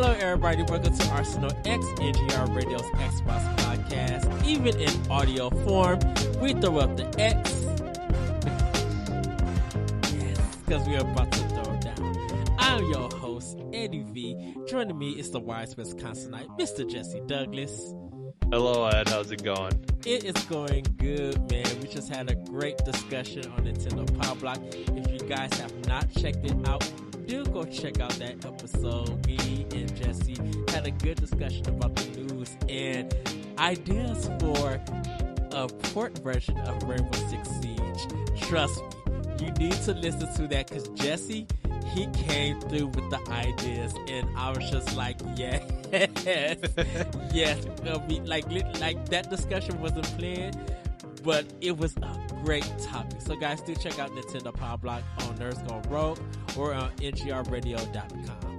Hello, everybody. Welcome to Arsenal X, NGR Radio's Xbox podcast. Even in audio form, we throw up the X. Yes, because we are about to throw it down. I'm your host, Eddie V. Joining me is the wise Wisconsinite, Mr. Jesse Douglas. Hello, Ed. How's it going? It is going good, man. We just had a great discussion on Nintendo Power Block. If you guys have not checked it out, do go check out that episode. Me and Jesse had a good discussion about the news and ideas for a port version of Rainbow Six Siege. Trust me, you need to listen to that because Jesse, he came through with the ideas, and I was just like, yes, yes. Like that discussion wasn't planned, but it was a great topic. So guys, do check out Nintendo Power Block on Nerds Gone Rogue or on NGRradio.com.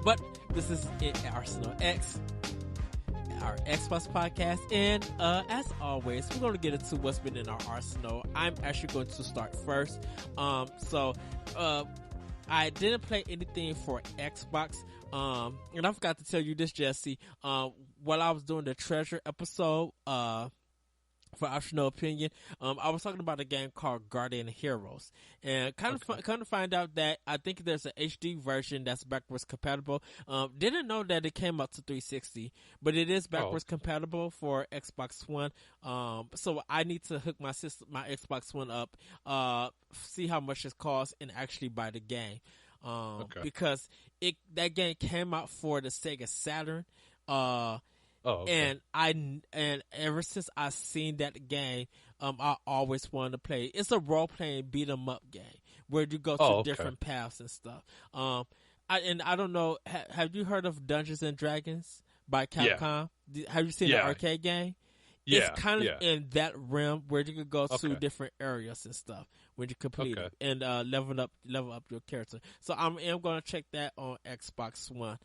But this is Arsenal X, our Xbox podcast, and as always, we're going to get into what's been in our arsenal. I'm actually going to start first. I didn't play anything for Xbox, and I forgot to tell you this, Jesse. While I was doing the treasure episode, for Optional Opinion, I was talking about a game called Guardian Heroes, and kind of find out that I think there's an HD version that's backwards compatible. Didn't know that it came out to 360, but it is backwards compatible for Xbox One. So I need to hook my Xbox One up, see how much it costs, and actually buy the game. Because that game came out for the Sega Saturn. And ever since I seen that game, I always wanted to play. It's a role playing beat 'em up game where you go to different paths and stuff. I don't know. Have you heard of Dungeons and Dragons by Capcom? Yeah. Have you seen the arcade game? Yeah, it's kind of in that realm where you could go to different areas and stuff when you complete it and level up your character. So I'm going to check that on Xbox One.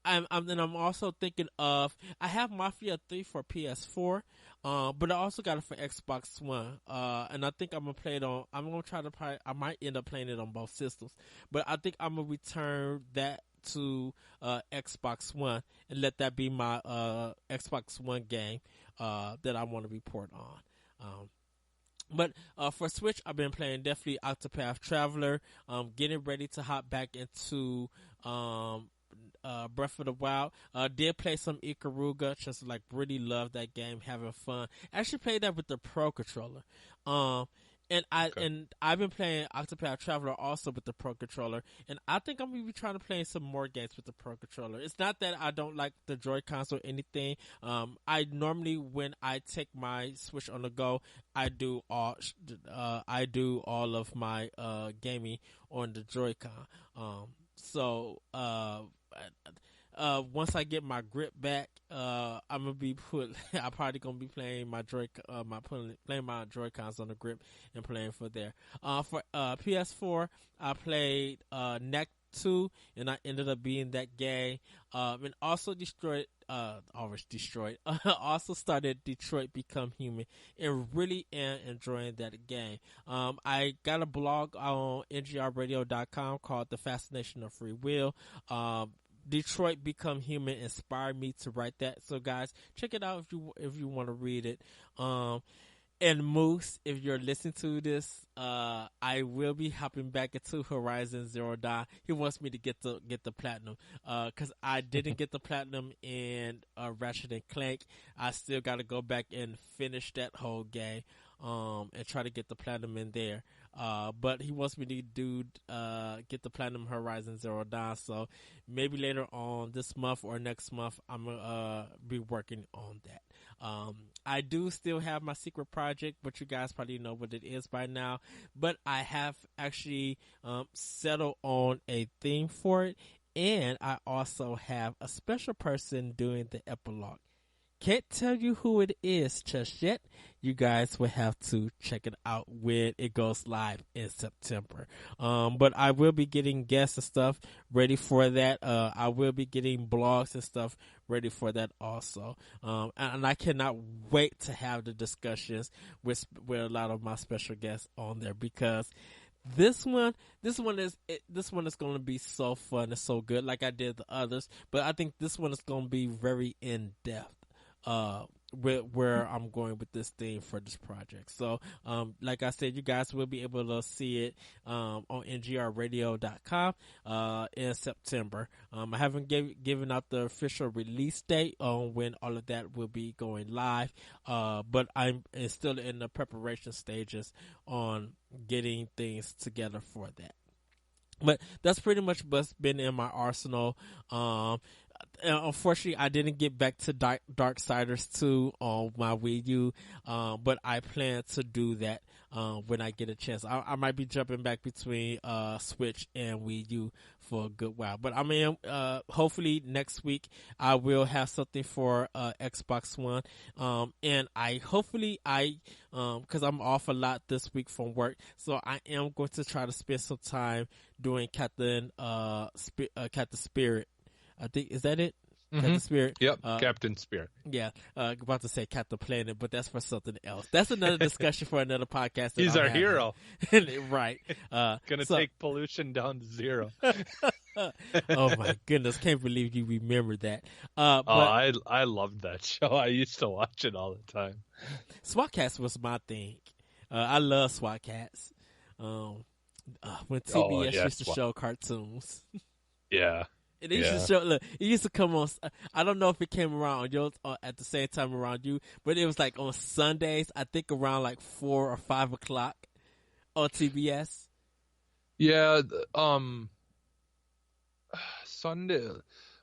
I'm also thinking of, I have Mafia 3 for PS4, but I also got it for Xbox One, and I think I'm gonna play it on. I might end up playing it on both systems, but I think I'm gonna return that to Xbox One and let that be my Xbox One game that I want to report on. But for Switch, I've been playing definitely Octopath Traveler. Getting ready to hop back into Breath of the Wild. Did play some Ikaruga, just like really love that game, having fun. Actually played that with the Pro Controller. And I've been playing Octopath Traveler also with the Pro Controller, and I think I'm gonna be trying to play some more games with the Pro Controller. It's not that I don't like the Joy-Cons or anything. I normally, when I take my Switch on the go, I do all of my gaming on the Joy-Con. Once I get my grip back, I'm probably gonna be playing my playing my Joy-Cons on the grip and playing for there. For PS4, I played Neck 2, and I ended up being that game. And also also started Detroit Become Human, and really am enjoying that game. I got a blog on NGRradio.com called The Fascination of Free Will. Detroit Become Human inspired me to write that. So guys, check it out if you want to read it. And Moose, if you're listening to this, I will be hopping back into Horizon Zero Dawn. He wants me to get the platinum, cause I didn't get the platinum in Ratchet and Clank. I still got to go back and finish that whole game, and try to get the platinum in there. But he wants me to get the platinum Horizon Zero Dawn. So maybe later on this month or next month, I'm gonna be working on that. I do still have my secret project, but you guys probably know what it is by now. But I have actually settled on a theme for it, and I also have a special person doing the epilogue. Can't tell you who it is just yet. You guys will have to check it out when it goes live in September. But I will be getting guests and stuff ready for that. I will be getting blogs and stuff ready for that also. And I cannot wait to have the discussions with a lot of my special guests on there, because This one, this one is going to be so fun and so good, like I did the others. But I think this one is going to be very in depth. Where I'm going with this theme for this project. So, like I said, you guys will be able to see it on ngrradio.com in September. I haven't given out the official release date on when all of that will be going live, but I'm still in the preparation stages on getting things together for that. But that's pretty much what's been in my arsenal. Unfortunately, I didn't get back to Darksiders 2 on my Wii U, but I plan to do that when I get a chance. I might be jumping back between Switch and Wii U for a good while. But I mean, hopefully next week I will have something for Xbox One, and because I'm off a lot this week from work, so I am going to try to spend some time doing Captain Spirit. I think, is that it? Captain Spirit. Yep, Captain Spirit. Yeah, about to say Captain Planet, but that's for something else. That's another discussion for another podcast. He's our hero. Right. Gonna take pollution down to zero. Oh my goodness, can't believe you remember that. I loved that show. I used to watch it all the time. SWAT Cats was my thing. I love SWAT Cats. When TBS used to show cartoons. Yeah. It used to show. Look, it used to come on. I don't know if it came around yours at the same time around you, but it was like on Sundays. I think around like 4 or 5 o'clock on TBS. Yeah. Sunday.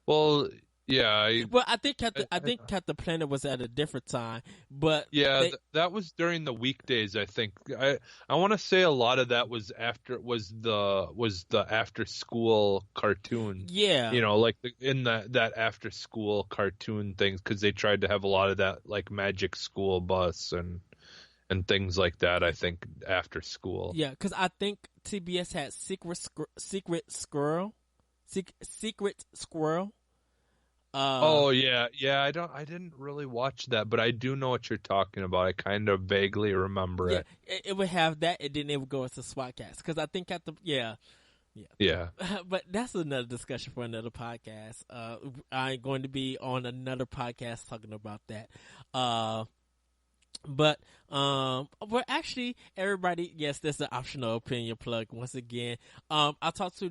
Well, yeah. Well, I think Captain Planet was at a different time, but yeah, that was during the weekdays. I think I want to say a lot of that was the after school cartoon. Yeah, like in that after school cartoon things, because they tried to have a lot of that, like Magic School Bus and things like that. I think after school. Yeah, because I think TBS had Secret Squirrel. I didn't really watch that, but I do know what you're talking about. I kind of vaguely remember it. It would have that, and then it would go into SWAT Cats, because I think yeah. But that's another discussion for another podcast. I'm going to be on another podcast talking about that. But actually, everybody, yes, that's an optional opinion plug once again. I talked to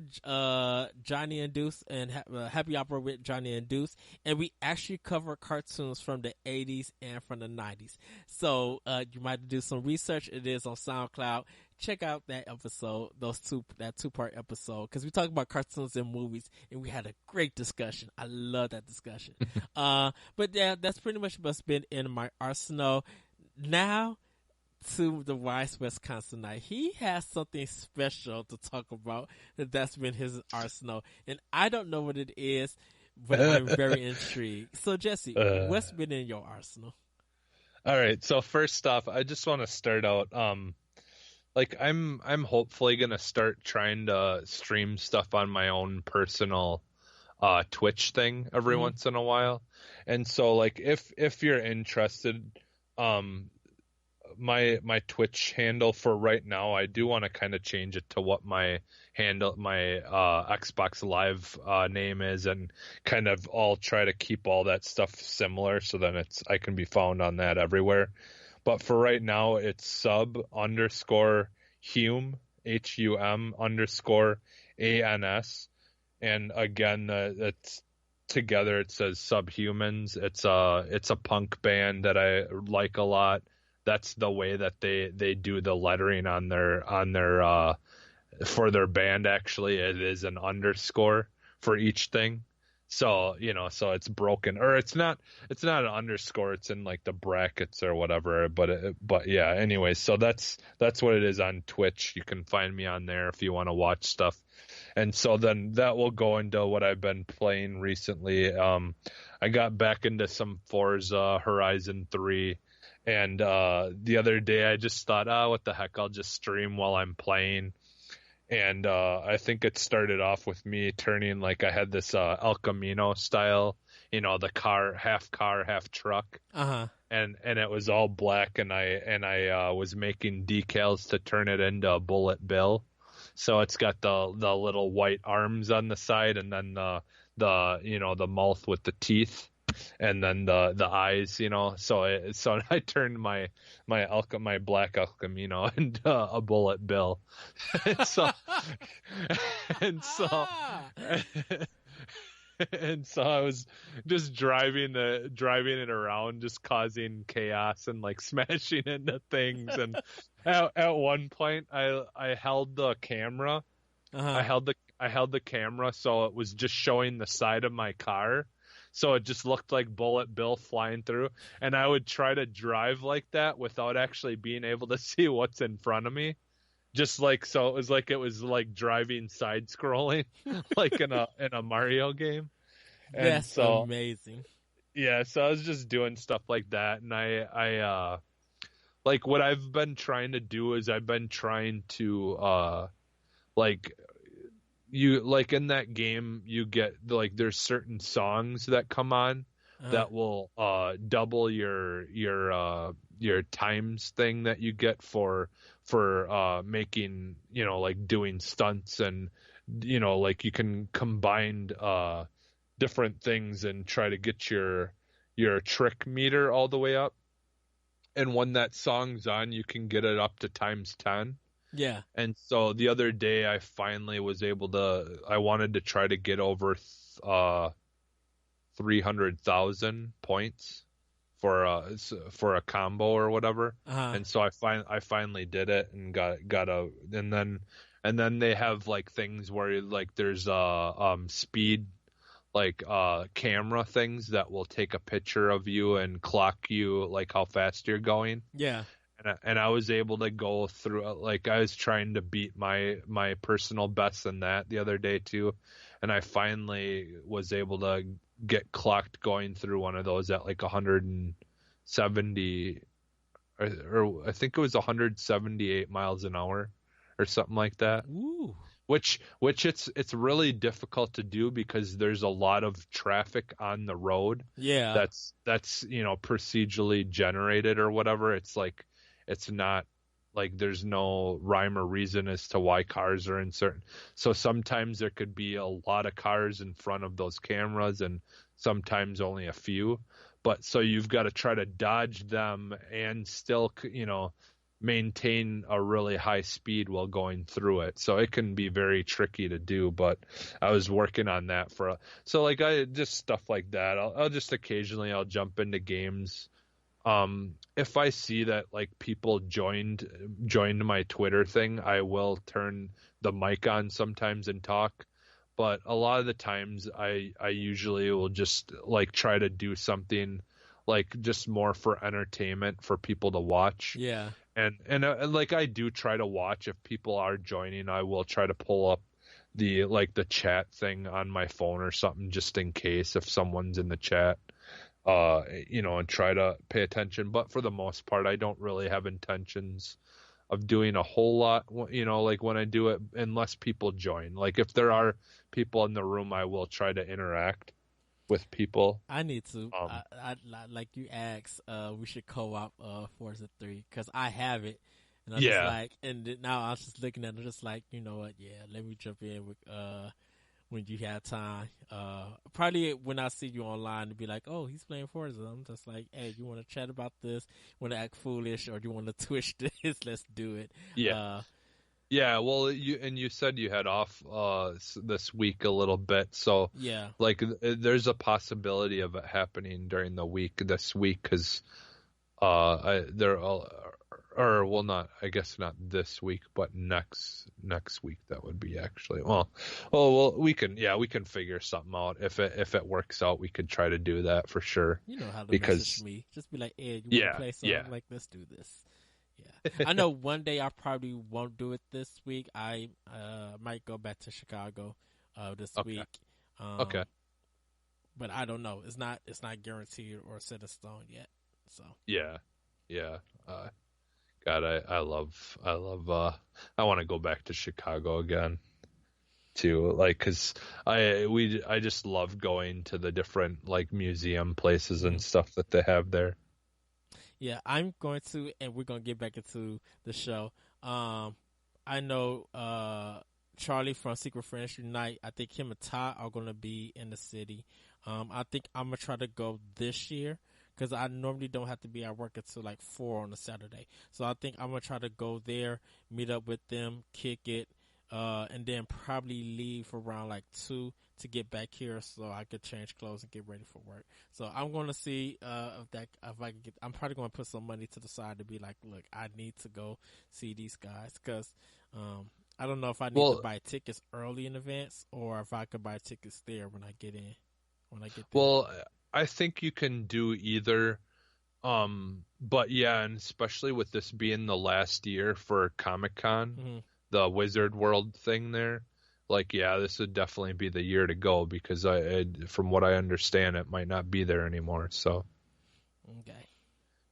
Johnny and Deuce and Happy Opera with Johnny and Deuce, and we actually cover cartoons from the 80s and from the 90s. So you might do some research. It is on SoundCloud. Check out that episode, that 2-part episode, because we talk about cartoons and movies, and we had a great discussion. I love that discussion. But yeah, that's pretty much what's been in my arsenal. Now to the Wise Wisconsinite. He has something special to talk about that's been his arsenal, and I don't know what it is, but I'm very intrigued. So Jesse, what's been in your arsenal? All right, so first off, I just want to start out like I'm hopefully going to start trying to stream stuff on my own personal Twitch thing every once in a while. And so like if you're interested, my Twitch handle for right now, I do want to kind of change it to what my Xbox Live name is, and kind of I'll try to keep all that stuff similar, so then I can be found on that everywhere. But for right now, it's sub_Hume, HUM_ANS, and again, it's together. It says Subhumans. It's a punk band that I like a lot. That's the way that they do the lettering on their for their band. Actually, it is an underscore for each thing. So so it's broken, or it's not an underscore. It's in like the brackets or whatever. But yeah. Anyway, so that's what it is on Twitch. You can find me on there if you want to watch stuff. And so then that will go into what I've been playing recently. I got back into some Forza Horizon 3. And the other day I just thought, what the heck, I'll just stream while I'm playing. And I think it started off with me turning, like, I had this El Camino style, the car, half truck. Uh-huh. And it was all black, and I was making decals to turn it into a Bullet Bill. So it's got the little white arms on the side, and then the mouth with the teeth, and then the eyes, so I turned my black Alchemino into a bullet bill. and so and so and so I was just driving it around, just causing chaos and like smashing into things. And at one point I held the camera. Uh-huh. I held the camera so it was just showing the side of my car. So it just looked like Bullet Bill flying through. And I would try to drive like that without actually being able to see what's in front of me. Just like, so it was like driving side scrolling, like in a Mario game. And That's so, amazing. yeah, so I was just doing stuff like that. And I like what I've been trying to do is I've been trying to, like, you like in that game you get like there's certain songs that come on that will double your times thing that you get for making, like doing stunts, and like you can combine different things and try to get your trick meter all the way up. And when that song's on, you can get it up to times 10. Yeah. And so the other day I finally was able to, I wanted to try to get over 300,000 points for a combo or whatever. And so I finally did it and got and then they have like things where like there's speed, like camera things that will take a picture of you and clock you like how fast you're going. Yeah. And I was able to go through, like I was trying to beat my personal best in that the other day too, and I finally was able to get clocked going through one of those at like 170, or I think it was 178 miles an hour or something like that. Ooh. Which it's really difficult to do because there's a lot of traffic on the road. Yeah. That's procedurally generated or whatever. It's like, it's not like there's no rhyme or reason as to why cars are in certain. So sometimes there could be a lot of cars in front of those cameras and sometimes only a few. But so you've got to try to dodge them and still, maintain a really high speed while going through it. So it can be very tricky to do, but I was working on that so like I just stuff like that. I'll just occasionally I'll jump into games. If I see that like people joined my Twitter thing, I will turn the mic on sometimes and talk. But a lot of the times I usually will just like try to do something like just more for entertainment for people to watch. Yeah. And like I do try to watch if people are joining. I will try to pull up the chat thing on my phone or something just in case if someone's in the chat. And try to pay attention. But for the most part, I don't really have intentions of doing a whole lot, like when I do it, unless people join. Like if there are people in the room, I will try to interact with people. I need to. I like you asked. We should co-op Forza 3 because I have it, and I'm just like, and now I was just looking at it, just like, you know what? Yeah, let me jump in with when you have time. Probably when I see you online to be like, oh, he's playing Forza. I'm just like, hey, you want to chat about this? Want to act foolish, or do you want to twitch this? Let's do it. Yeah. Yeah, well, you said you had off this week a little bit, so yeah, like there's a possibility of it happening during the week this week because not, I guess not this week, but next week that would be actually well we can figure something out if it works out. We could try to do that for sure. You know how to message me. Just be like, Ed, you want to play something? Like, let's do this. Yeah, I know one day I probably won't do it this week. I might go back to Chicago this week. Okay. But I don't know. It's not guaranteed or set in stone yet. So yeah. God, I love. I want to go back to Chicago again, too. Like, cause I just love going to the different like museum places and stuff that they have there. Yeah, I'm going to, and we're going to get back into the show. I know Charlie from Secret Friends Unite. I think him and Ty are going to be in the city. I think I'm going to try to go this year because I normally don't have to be at work until like 4 on a Saturday. So I think I'm going to try to go there, meet up with them, kick it, and then probably leave around like 2 to get back here so I could change clothes and get ready for work. So I'm going to see if I can get. I'm probably going to put some money to the side to be like, look, I need to go see these guys because I don't know if I need to buy tickets early in advance or if I could buy tickets there when I get in. When I get there. Well, I think you can do either. But yeah, and especially with this being the last year for Comic-Con, the Wizard World thing there, like, yeah, this would definitely be the year to go because from what I understand, it might not be there anymore. So, okay.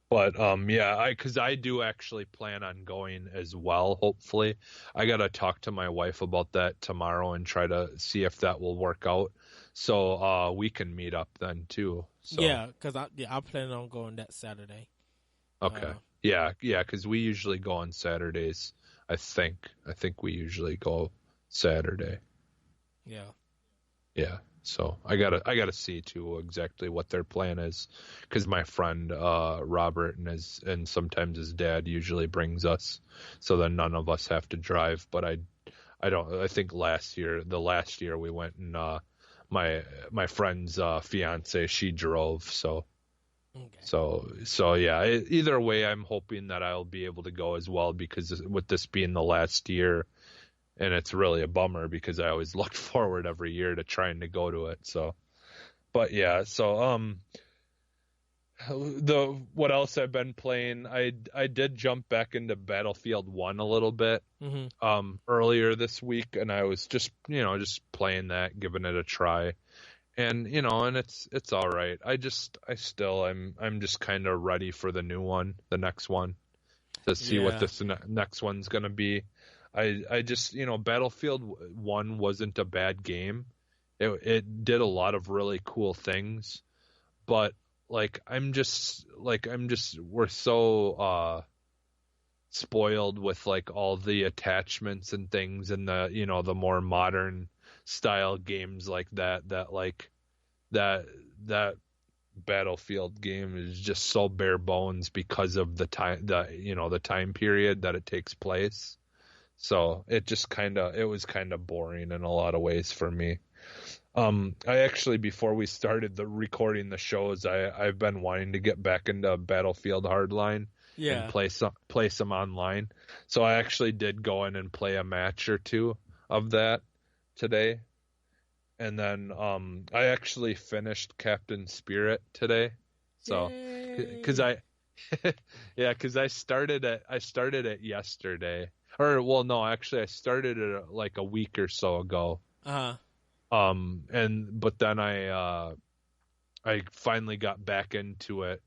But yeah, because I do actually plan on going as well. Hopefully, I gotta talk to my wife about that tomorrow and try to see if that will work out. So we can meet up then too. So. Yeah, because I'm planning on going that Saturday. Okay. Yeah, because we usually go on Saturdays. I think we usually go Saturday. Yeah. Yeah. So I gotta see too exactly what their plan is, because my friend Robert and sometimes his dad usually brings us, so then none of us have to drive. But I think the last year we went and my friend's fiance, she drove, so. Okay. So yeah, either way, I'm hoping that I'll be able to go as well, because with this being the last year, and it's really a bummer because I always looked forward every year to trying to go to it. So, but yeah, so what else I've been playing? I did jump back into Battlefield 1 a little bit earlier this week, and I was just playing that, giving it a try. And and it's all right. I'm just kind of ready for the new one, the next one, to see what this next one's gonna be. I just Battlefield 1 wasn't a bad game. It did a lot of really cool things, but we're so spoiled with like all the attachments and things, and the more modern style games like that Battlefield game is just so bare bones because of the time period that it takes place. So it was kind of boring in a lot of ways for me. I actually, before we started recording the shows, I've been wanting to get back into Battlefield Hardline and play some online. So I actually did go in and play a match or two of that today. And then I actually finished Captain Spirit today. So because I started it yesterday. Or well, no, actually I started it like a week or so ago. But then I finally got back into it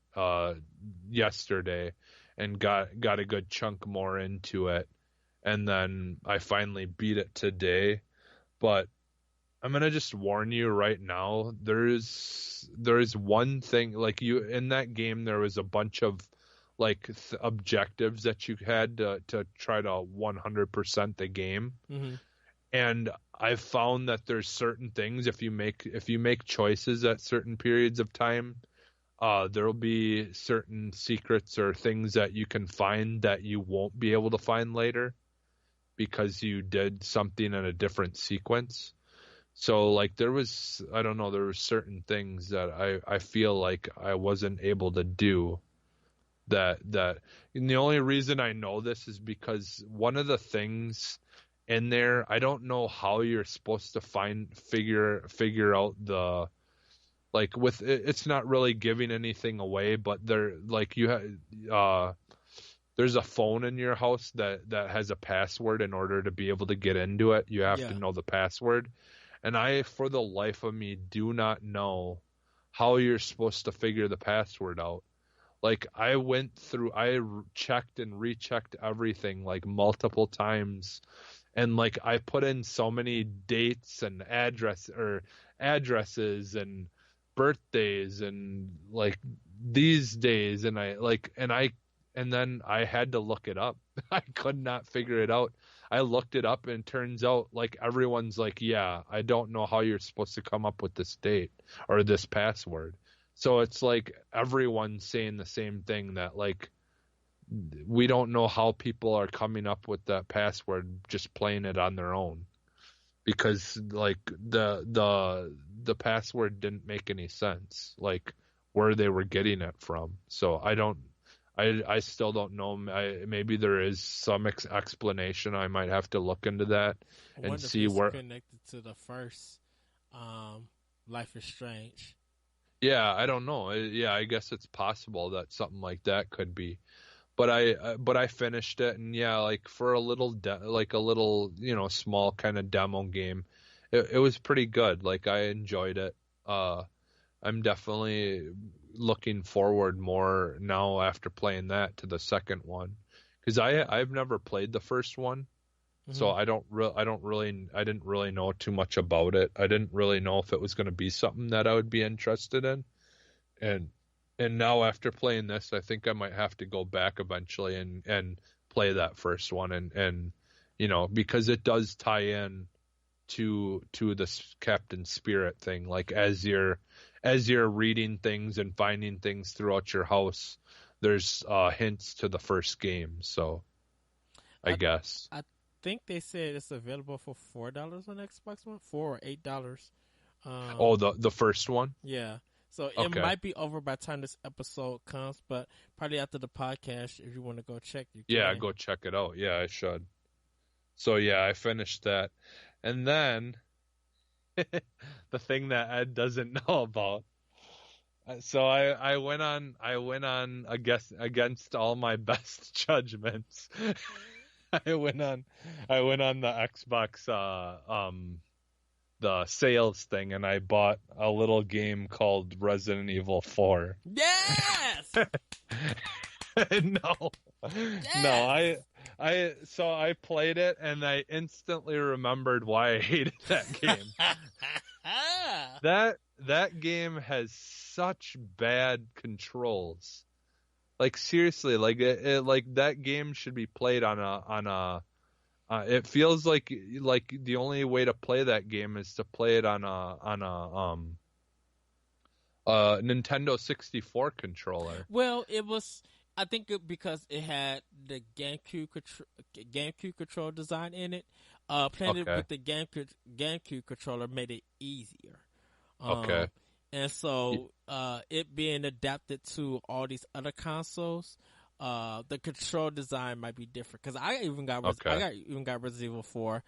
yesterday and got a good chunk more into it, and then I finally beat it today. But I'm gonna just warn you right now. There's one thing, like, in that game. There was a bunch of like objectives that you had to try to 100% the game, and I've found that there's certain things, if you make choices at certain periods of time, there'll be certain secrets or things that you can find that you won't be able to find later because you did something in a different sequence. So like there were certain things that I feel like I wasn't able to do that and the only reason I know this is because one of the things in there, I don't know how you're supposed to figure out the, like, with it's not really giving anything away, but there, like, there's a phone in your house that has a password. In order to be able to get into it, you have to know the password. And I, for the life of me, do not know how you're supposed to figure the password out. Like, I checked and rechecked everything like multiple times. And like, I put in so many dates and addresses and birthdays and like these days. And then I had to look it up. I could not figure it out. I looked it up and it turns out like everyone's like, yeah, I don't know how you're supposed to come up with this date or this password. So it's like everyone's saying the same thing, that like we don't know how people are coming up with that password just playing it on their own, because like the password didn't make any sense, like where they were getting it from. So I still don't know. Maybe there is some explanation. I might have to look into that I and wonder if see it's where. connected to the first Life is Strange. Yeah, I don't know. Yeah, I guess it's possible that something like that could be. But I finished it, and yeah, like for a little like a little small kind of demo game, it was pretty good. Like I enjoyed it. I'm definitely looking forward more now after playing that to the second one, because I've never played the first one, so Mm-hmm. I didn't really know too much about it. I didn't really know if it was going to be something that I would be interested in, and now after playing this, I think I might have to go back eventually and play that first one, and because it does tie in to this Captain Spirit thing. Like as you're reading things and finding things throughout your house, there's hints to the first game. So I I guess. I think they said it's available for $4 on Xbox One, $4 or $8. Oh, Um, the first one. yeah. So it Okay. might be over by the time this episode comes, but probably after the podcast, if you want to go check, you Yeah, can. go check it out. Yeah, I should. So yeah, I finished that, and then the thing that Ed doesn't know about. So I went on against all my best judgments. I went on the Xbox the sales thing, and I bought a little game called Resident Evil 4. Yes, No. No, yes. I played it and I instantly remembered why I hated that game. That game has such bad controls. Like seriously, like like that game should be played on a. It feels like the only way to play that game is to play it on a Nintendo 64 controller. Well, it was. I think because it had the GameCube control design in it. Playing it Okay. with the GameCube controller made it easier. Okay. Um, and so it being adapted to all these other consoles, the control design might be different. Because I even got Okay. Resident Evil 4,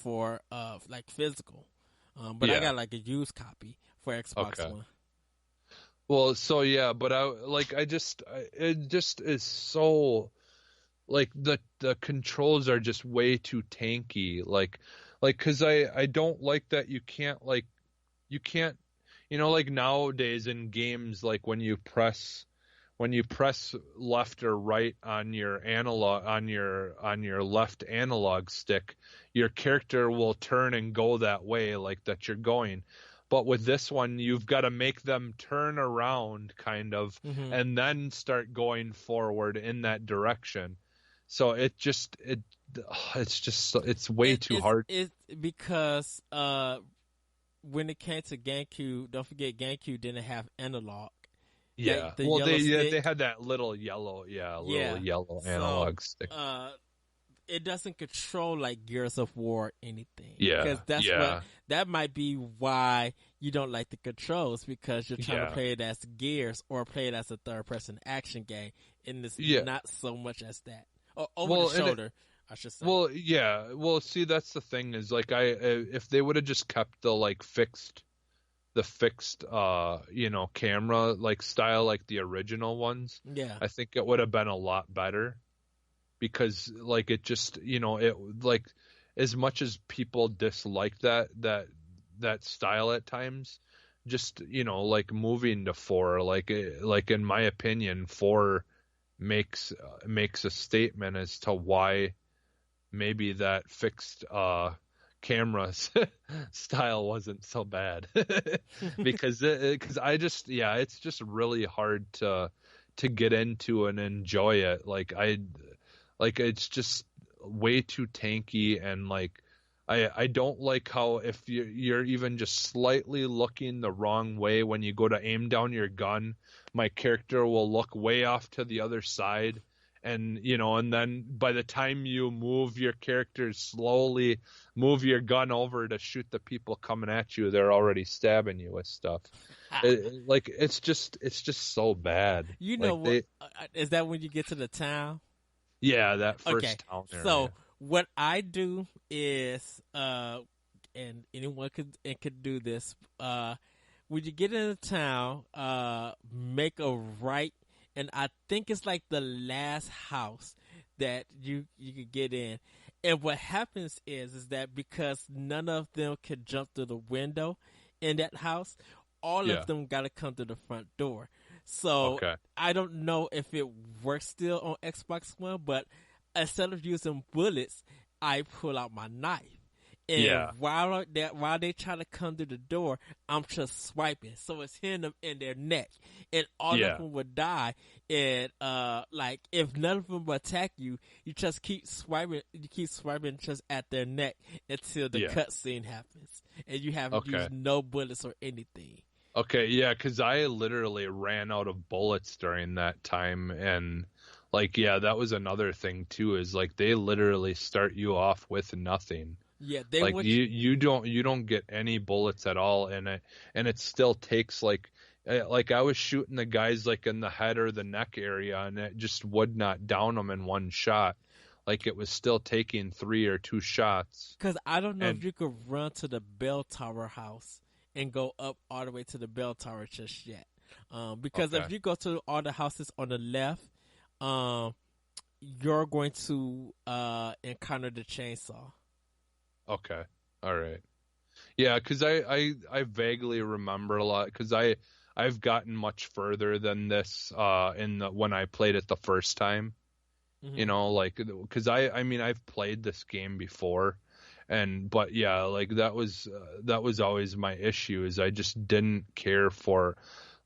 for like physical, but I Yeah. got like a used copy for Xbox Okay. One. Well, so yeah, but it just is so like the controls are just way too tanky. Like because I don't like that you can't like nowadays in games, like when you press left or right on your analog on your left analog stick, your character will turn and go that way, like that you're going. But with this one, you've got to make them turn around kind of Mm-hmm. and then start going forward in that direction. So it's way too hard. It's because when it came to GameCube, don't forget GameCube didn't have analog. Yeah. The Well, yellow they stick. had that little yellow, Yeah. yellow So analog stick. it doesn't control like Gears of War or anything. Because Yeah. Yeah. that might be why you don't like the controls, because you're trying to Yeah. play it as Gears or play it as a third person action game, and it's Yeah. not so much as that. Or over Well, the and shoulder, I should say. well, yeah. Well, see, that's the thing is like if they would have just kept the fixed camera like style like the original ones, Yeah. I think it would have been a lot better, because like it just it like as much as people dislike that style at times, just like moving to 4, like in my opinion 4 makes a statement as to why maybe that fixed camera style wasn't so bad. Because I just it's just really hard to get into and enjoy it. Like it's just way too tanky, and like I don't like how if you're even just slightly looking the wrong way when you go to aim down your gun, my character will look way off to the other side. And, and then by the time you move your character, slowly move your gun over to shoot the people coming at you, they're already stabbing you with stuff. It's just so bad. You know what? Is that when you get to the town? Yeah, that first town area. So what I do is, and anyone could do this. When you get in the town, make a right. And I think it's like the last house that you could get in. And what happens is that because none of them could jump through the window in that house, all of them got to come to the front door. So I don't know if it works still on Xbox One, but instead of using bullets, I pull out my knife. And while they try to come to the door, I'm just swiping. So it's hitting them in their neck. And all of them would die. And like if none of them attack you, you just keep swiping. You keep swiping just at their neck until the cutscene happens. And you haven't used no bullets or anything. Okay, yeah, because I literally ran out of bullets during that time. And like, that was another thing too, is like they literally start you off with nothing. Yeah, you don't get any bullets at all, and it still takes like I was shooting the guys like in the head or the neck area, and it just would not down them in one shot. Like it was still taking 3 or 2 shots. Because I don't know if you could run to the bell tower house and go up all the way to the bell tower just yet. Because if you go to all the houses on the left, you're going to encounter the chainsaw. Okay. All right. Yeah, because I vaguely remember a lot, because I've gotten much further than this when I played it the first time. Mm-hmm. Because I've played this game before, but that was always my issue, is I just didn't care for,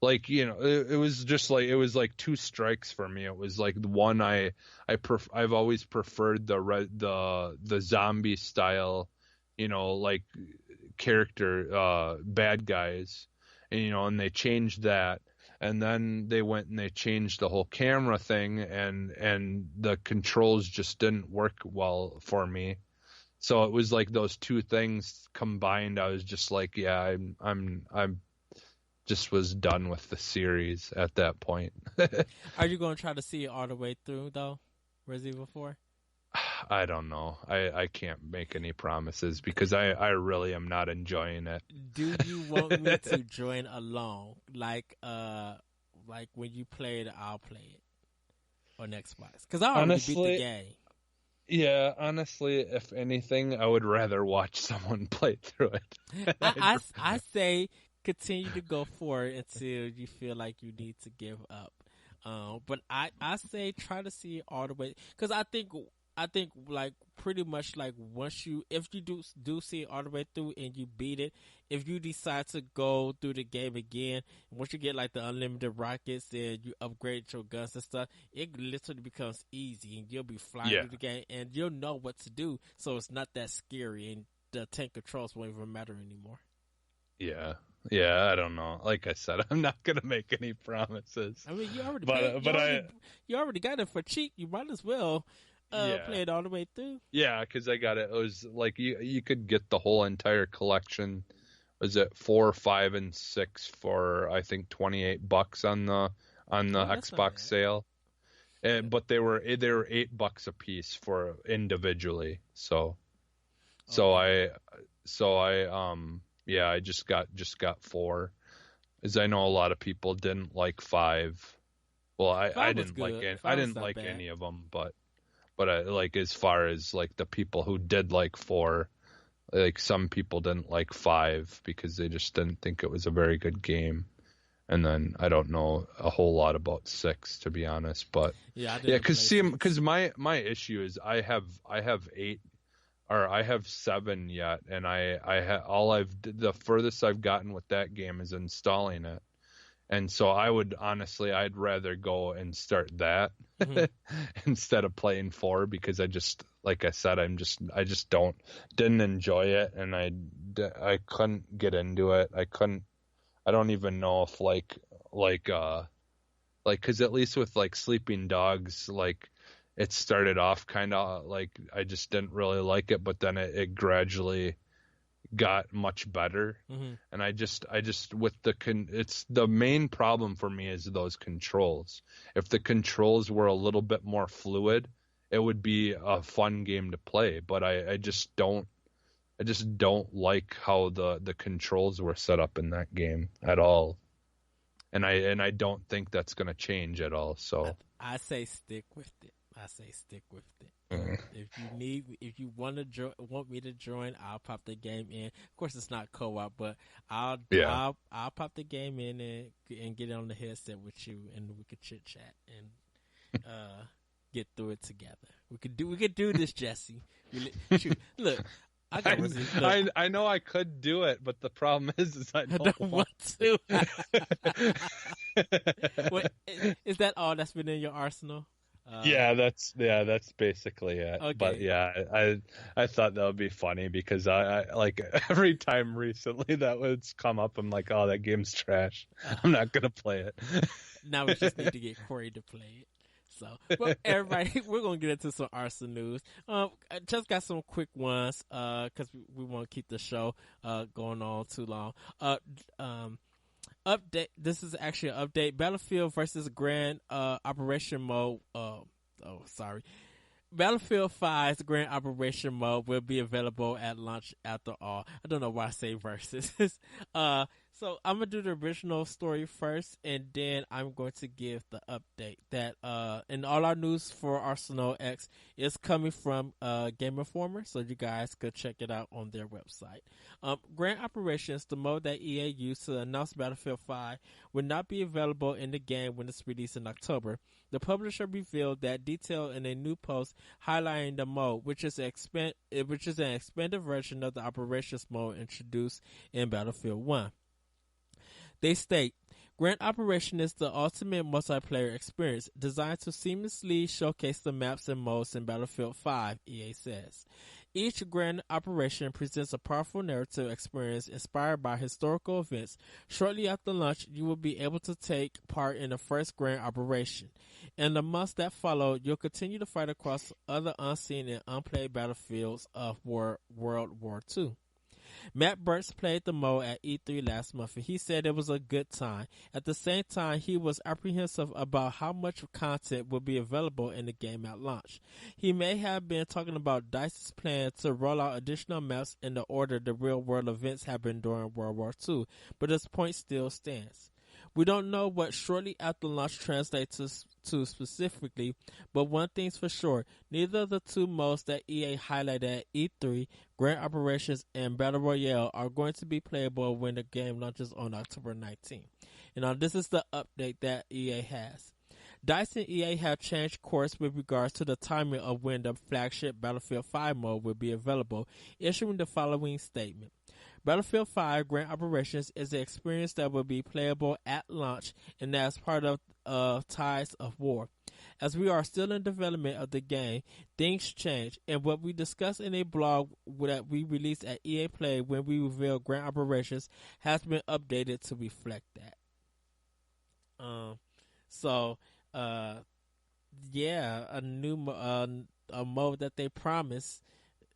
it was just like, it was like 2 strikes for me. It was like the one I've always preferred the zombie style, character, bad guys, and they changed that. And then they went and they changed the whole camera thing, and the controls just didn't work well for me. So it was like those 2 things combined. I was just like, I'm just was done with the series at that point. Are you going to try to see it all the way through though, Resident Evil 4? I don't know. I can't make any promises, because I really am not enjoying it. Do you want me to join along? Like when you play it, I'll play it on Xbox. Because I already beat the game. Yeah, honestly, if anything, I would rather watch someone play through it. I say continue to go for it until you feel like you need to give up. But I say try to see it all the way, because I think like pretty much like if you do see it all the way through and you beat it, if you decide to go through the game again, once you get like the unlimited rockets and you upgrade your guns and stuff, it literally becomes easy, and you'll be flying through the game and you'll know what to do, so it's not that scary, and the tank controls won't even matter anymore. Yeah, I don't know. Like I said, I'm not gonna make any promises. I mean, you already got it for cheap. You might as well play it all the way through. Yeah, because I got it. It was like you could get the whole entire collection. Was it 4, 5, and 6 for I think $28 on the Xbox sale, but they were $8 a piece for individually. I just got 4, as I know a lot of people didn't like 5. Well, I didn't like it. I didn't like any of them, but I like, as far as like the people who did like 4, like some people didn't like 5 because they just didn't think it was a very good game. And then I don't know a whole lot about 6, to be honest, but because my issue is I have 8. Or I have 7 yet, and the furthest I've gotten with that game is installing it, and so I'd rather go and start that instead of playing 4, because I just like I said, I just didn't enjoy it, and I couldn't get into it. I don't even know if because at least with like Sleeping Dogs, like it started off kind of like I just didn't really like it, but then it gradually got much better. Mm-hmm. And I just with it's the main problem for me is those controls. If the controls were a little bit more fluid, it would be a fun game to play, but I just don't like how the controls were set up in that game at all. And I don't think that's going to change at all. So I say stick with it. mm. If you want me to join, I'll pop the game in. Of course, it's not co-op, but I'll pop the game in and get on the headset with you, and we could chit chat and get through it together. We could do this, Jesse. Shoot, look. I know I could do it, but the problem is I don't want to. Wait, is that all that's been in your arsenal? That's basically it. Okay. But yeah, I thought that would be funny because I like every time recently that would come up, I'm like, oh, that game's trash. I'm not gonna play it. Now we just need to get Corey to play it. So, well, everybody, we're gonna get into some Arsenal news. I just got some quick ones because we want to keep the show going on too long. Update. This is actually an update. Battlefield versus Grand Operation Mode. Battlefield 5's Grand Operation Mode will be available at launch after all. I don't know why I say versus. So I'm going to do the original story first, and then I'm going to give the update that, and all our news for Arsenal X is coming from, Game Informer, so you guys could check it out on their website. Grand Operations, the mode that EA used to announce Battlefield 5, will not be available in the game when it's released in October. The publisher revealed that detail in a new post highlighting the mode, which is an expanded version of the operations mode introduced in Battlefield 1. They state, Grand Operation is the ultimate multiplayer experience designed to seamlessly showcase the maps and modes in Battlefield 5, EA says. Each Grand Operation presents a powerful narrative experience inspired by historical events. Shortly after launch, you will be able to take part in the first Grand Operation. In the months that follow, you'll continue to fight across other unseen and unplayed battlefields of World War II. Matt Burks played the mode at E3 last month, and he said it was a good time. At the same time, he was apprehensive about how much content would be available in the game at launch. He may have been talking about DICE's plan to roll out additional maps in the order the real-world events happened during World War II, but this point still stands. We don't know what shortly after launch translates to specifically, but one thing's for sure, neither of the two modes that EA highlighted at E3, Grand Operations and Battle Royale, are going to be playable when the game launches on October 19th. And this is the update that EA has. DICE and EA have changed course with regards to the timing of when the flagship Battlefield 5 mode will be available, issuing the following statement. Battlefield 5 Grand Operations is an experience that will be playable at launch and as part of Tides of War. As we are still in development of the game, things change, and what we discussed in a blog that we released at EA Play when we revealed Grand Operations has been updated to reflect that. A new a mode that they promised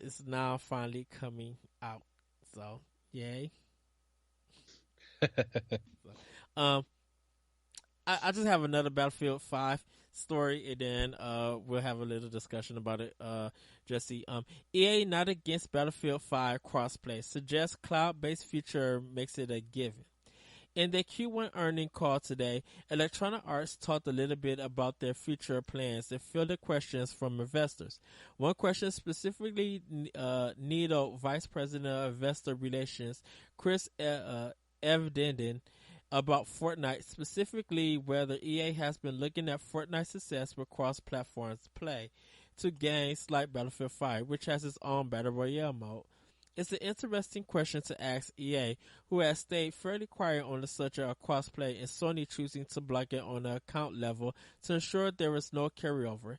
is now finally coming out. So, yay. I just have another Battlefield 5 story, and then we'll have a little discussion about it. Jesse, EA not against Battlefield 5 crossplay. Suggests cloud-based feature makes it a given. In their Q1 earnings call today, Electronic Arts talked a little bit about their future plans and fielded questions from investors. One question specifically needled Vice President of Investor Relations Chris Evenden about Fortnite, specifically whether EA has been looking at Fortnite's success with cross-platform play to games like Battlefield 5, which has its own Battle Royale mode. It's an interesting question to ask EA, who has stayed fairly quiet on the subject of crossplay, and Sony choosing to block it on the account level to ensure there is no carryover.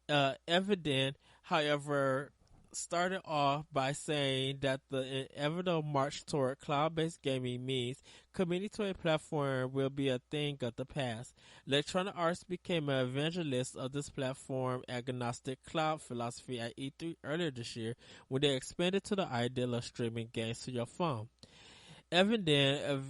Evident, however, started off by saying that the inevitable march toward cloud-based gaming means community to a platform will be a thing of the past. Electronic Arts became an evangelist of this platform agnostic cloud philosophy at E3 earlier this year when they expanded to the idea of streaming games to your phone. Evan then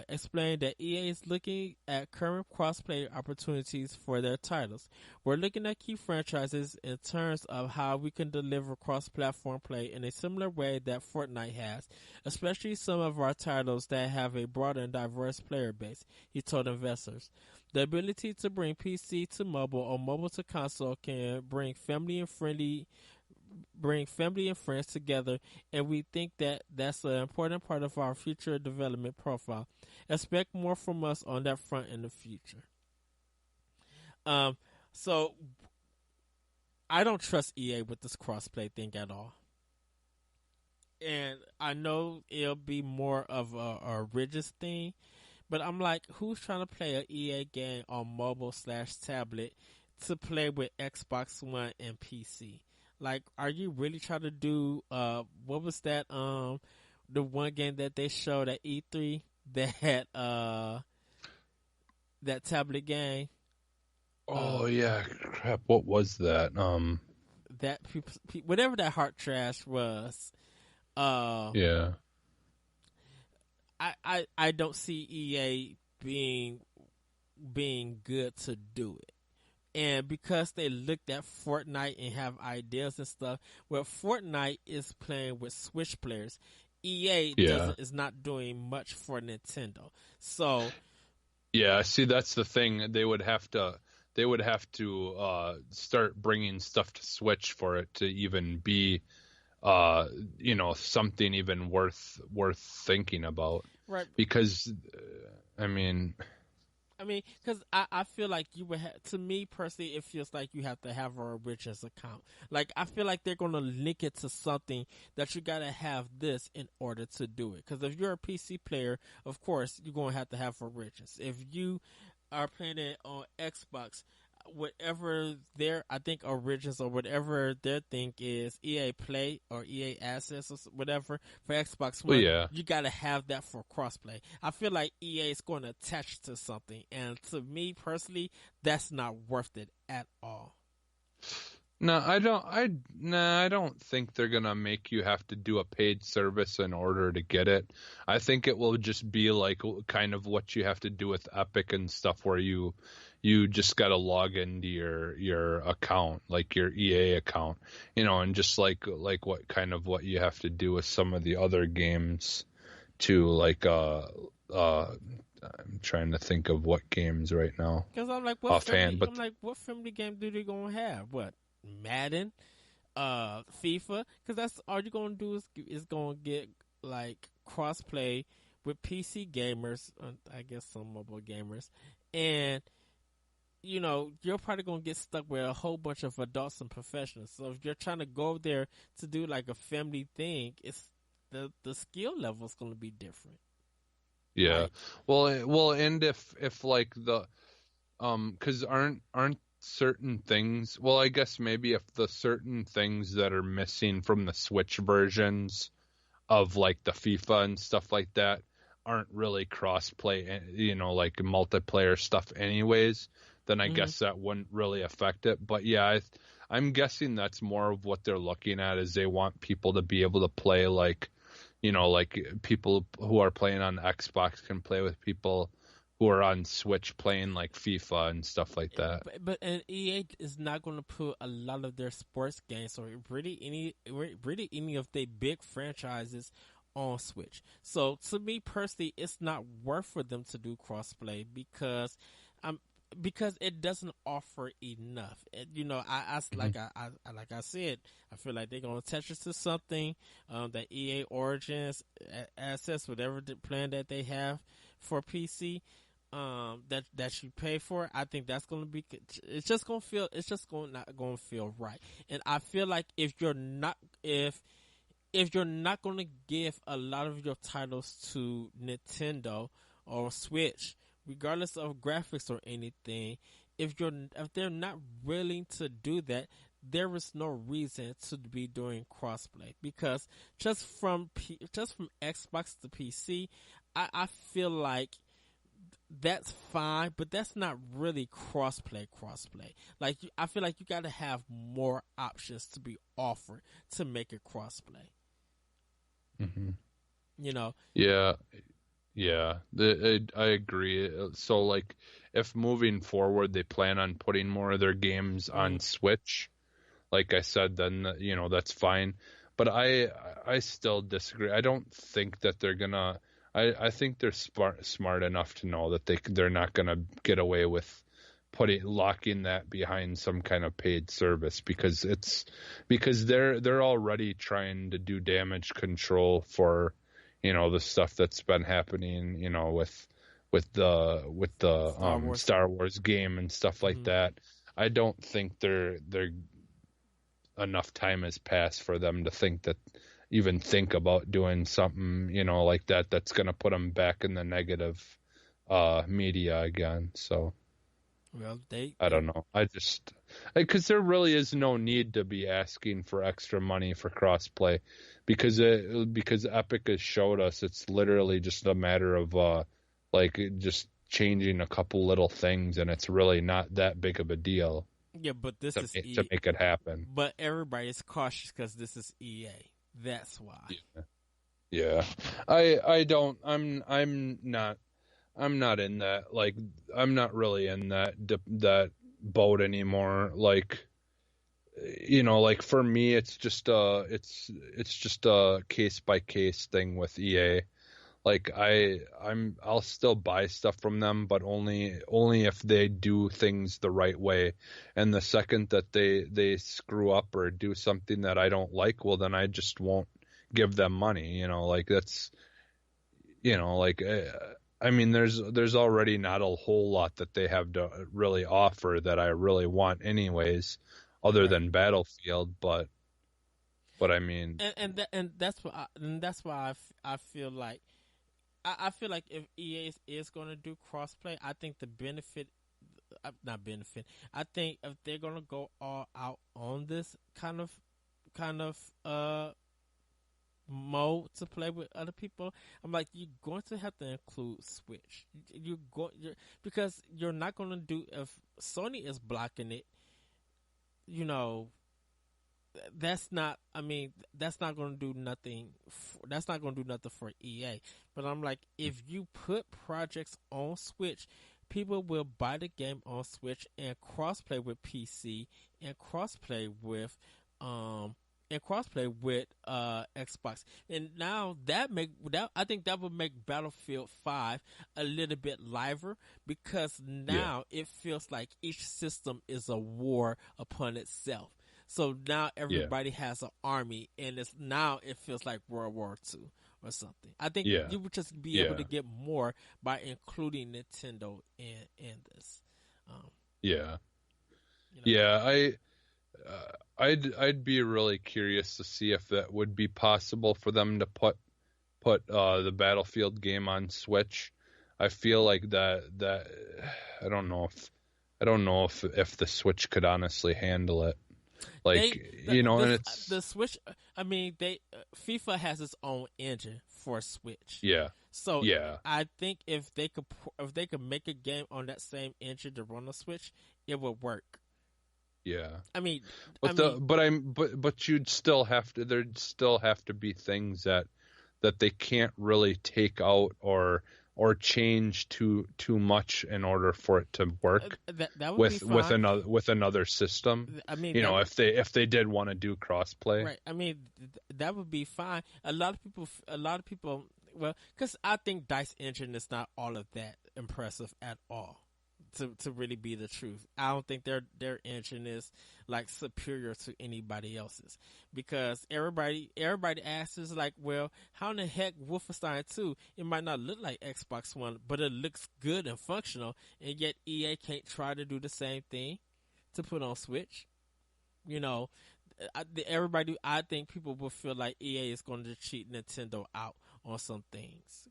explained that EA is looking at current crossplay opportunities for their titles. We're looking at key franchises in terms of how we can deliver cross-platform play in a similar way that Fortnite has, especially some of our titles that have a broad and diverse player base, he told investors. The ability to bring PC to mobile or mobile to console can bring family and friends together, and we think that that's an important part of our future development profile. Expect more from us on that front in the future. So I don't trust EA with this crossplay thing at all, and I know it'll be more of a rigid thing, but I'm like, who's trying to play an EA game on mobile/tablet to play with Xbox One and PC? Like, are you really trying to do what was that the one game that they showed at E3 that had that tablet game? Oh yeah, crap. What was that? That whatever that heart trash was. Yeah. I don't see EA being good to do it. And because they looked at Fortnite and have ideas and stuff, well, Fortnite is playing with Switch players. EA is not doing much for Nintendo. So yeah, see, that's the thing. They would have to start bringing stuff to Switch for it to even be something even worth thinking about. Right. Because I mean, because I feel like you would have, to me personally, it feels like you have to have a Origins account. Like, I feel like they're going to link it to something that you got to have this in order to do it. Because if you're a PC player, of course, you're going to have Origins. If you are playing it on Xbox, whatever I think Origins or whatever their thing is, EA Play or EA Access or whatever for Xbox One, you gotta have that for crossplay. I feel like EA is going to attach to something, and to me personally, that's not worth it at all. No, I don't think they're gonna make you have to do a paid service in order to get it. I think it will just be like kind of what you have to do with Epic and stuff, where you just got to log into your account, like your EA account, and just like what you have to do with some of the other games too, like I'm trying to think of what games right now. Because I'm like, what family game do they gonna have? What, Madden, FIFA? Because that's all you're gonna do is gonna get like crossplay with PC gamers, I guess some mobile gamers, and you're probably going to get stuck with a whole bunch of adults and professionals. So if you're trying to go there to do like a family thing, it's the skill level is going to be different. Yeah. Right? Well, and if like the, cause aren't certain things, well, I guess maybe if the certain things that are missing from the Switch versions of like the FIFA and stuff like that aren't really cross-play, like multiplayer stuff anyways, then I guess that wouldn't really affect it. But yeah, I'm guessing that's more of what they're looking at, is they want people to be able to play like people who are playing on Xbox can play with people who are on Switch playing like FIFA and stuff like that. But EA is not going to put a lot of their sports games or really any of their big franchises on Switch. So to me personally, it's not worth for them to do crossplay because it doesn't offer enough. Like I said, I feel like they're gonna attach it to something that EA Origins Access, whatever the plan that they have for PC, that you pay for. I think that's gonna be. It's just gonna not gonna feel right. And I feel like if you're not going to give a lot of your titles to Nintendo or Switch, regardless of graphics or anything, if they're not willing to do that, there is no reason to be doing crossplay because just from Xbox to PC, I feel like that's fine, but that's not really crossplay. Like I feel like you got to have more options to be offered to make it crossplay. Mm-hmm. You know, Yeah, yeah, I agree. So, like, if moving forward they plan on putting more of their games on Switch, like I said, then that's fine. But I still disagree. I don't think that they're gonna. I think they're smart enough to know that they're not gonna get away with locking that behind some kind of paid service because they're already trying to do damage control for the stuff that's been happening with the Star Wars game and stuff like that. I don't think they're enough time has passed for them to even think about doing something like that's going to put them back in the negative media again. So well, I don't know. I just because there really is no need to be asking for extra money for crossplay because Epic has showed us it's literally just a matter of like just changing a couple little things and it's really not that big of a deal. Yeah, but this is to make it happen. But everybody's cautious because this is EA. That's why. Yeah. I don't. I'm not. I'm not in that. Like, I'm not really in that boat anymore. Like, like for me, it's just a case by case thing with EA. Like I'll still buy stuff from them, but only if they do things the right way. And the second that they screw up or do something that I don't like, well then I just won't give them money. Like that's like I mean there's already not a whole lot that they have to really offer that I really want anyways, other than Battlefield. But I mean, and that's why I feel like. I feel like if EA is going to do crossplay, I think the not benefit. I think if they're going to go all out on this kind of mode to play with other people, I'm like, you're going to have to include Switch. Because you're not going to do if Sony is blocking it. That's not. I mean, that's not going to do nothing. That's not going to do nothing for EA. But I'm like, if you put projects on Switch, people will buy the game on Switch and crossplay with PC and crossplay with Xbox. And now that I think that would make Battlefield 5 a little bit liver because now it feels like each system is a war upon itself. So now everybody has an army, and it feels like World War II or something. I think you would just be able to get more by including Nintendo in this. I'd be really curious to see if that would be possible for them to put the Battlefield game on Switch. I feel like that I don't know if the Switch could honestly handle it. Like and it's the Switch. I mean, FIFA has its own engine for Switch. Yeah. So I think if they could make a game on that same engine to run a Switch, it would work. Yeah. I mean, but you'd still have to. There'd still have to be things that they can't really take out or change too much in order for it to work that would be fine. with another system. I mean, if they did want to do crossplay, right? I mean, that would be fine. A lot of people. Well, because I think Dice Engine is not all of that impressive at all. To really be the truth, I don't think their engine is like superior to anybody else's because everybody asks like, well, how in the heck Wolfenstein 2? It might not look like Xbox One, but it looks good and functional, and yet EA can't try to do the same thing to put on Switch. I think people will feel like EA is going to cheat Nintendo out on some things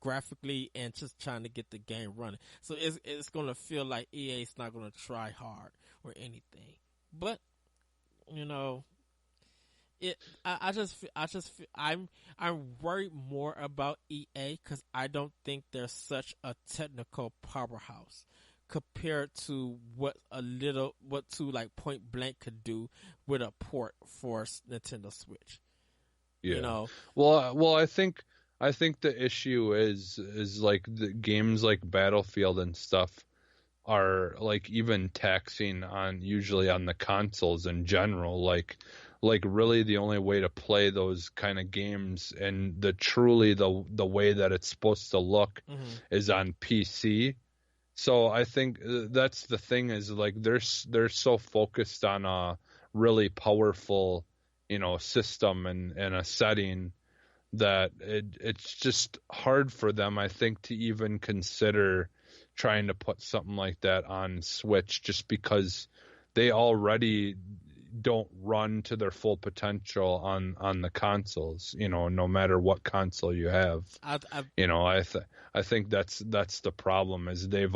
graphically and just trying to get the game running. So it's going to feel like EA is not going to try hard or anything. But you know, it. I'm worried more about EA because I don't think they're such a technical powerhouse compared to what to like Point Blank could do with a port for Nintendo Switch. You Yeah. know, Well, I think the issue is like the games like Battlefield and stuff are like even taxing on usually on the consoles in general. Like really the only way to play those kind of games and the way that it's supposed to look mm-hmm. is on PC. So I think that's the thing is like they're so focused on a really powerful, system and a setting that it's just hard for them, I think, to even consider trying to put something like that on Switch just because they already don't run to their full potential on the consoles, no matter what console you have. I I think that's the problem is mm, they've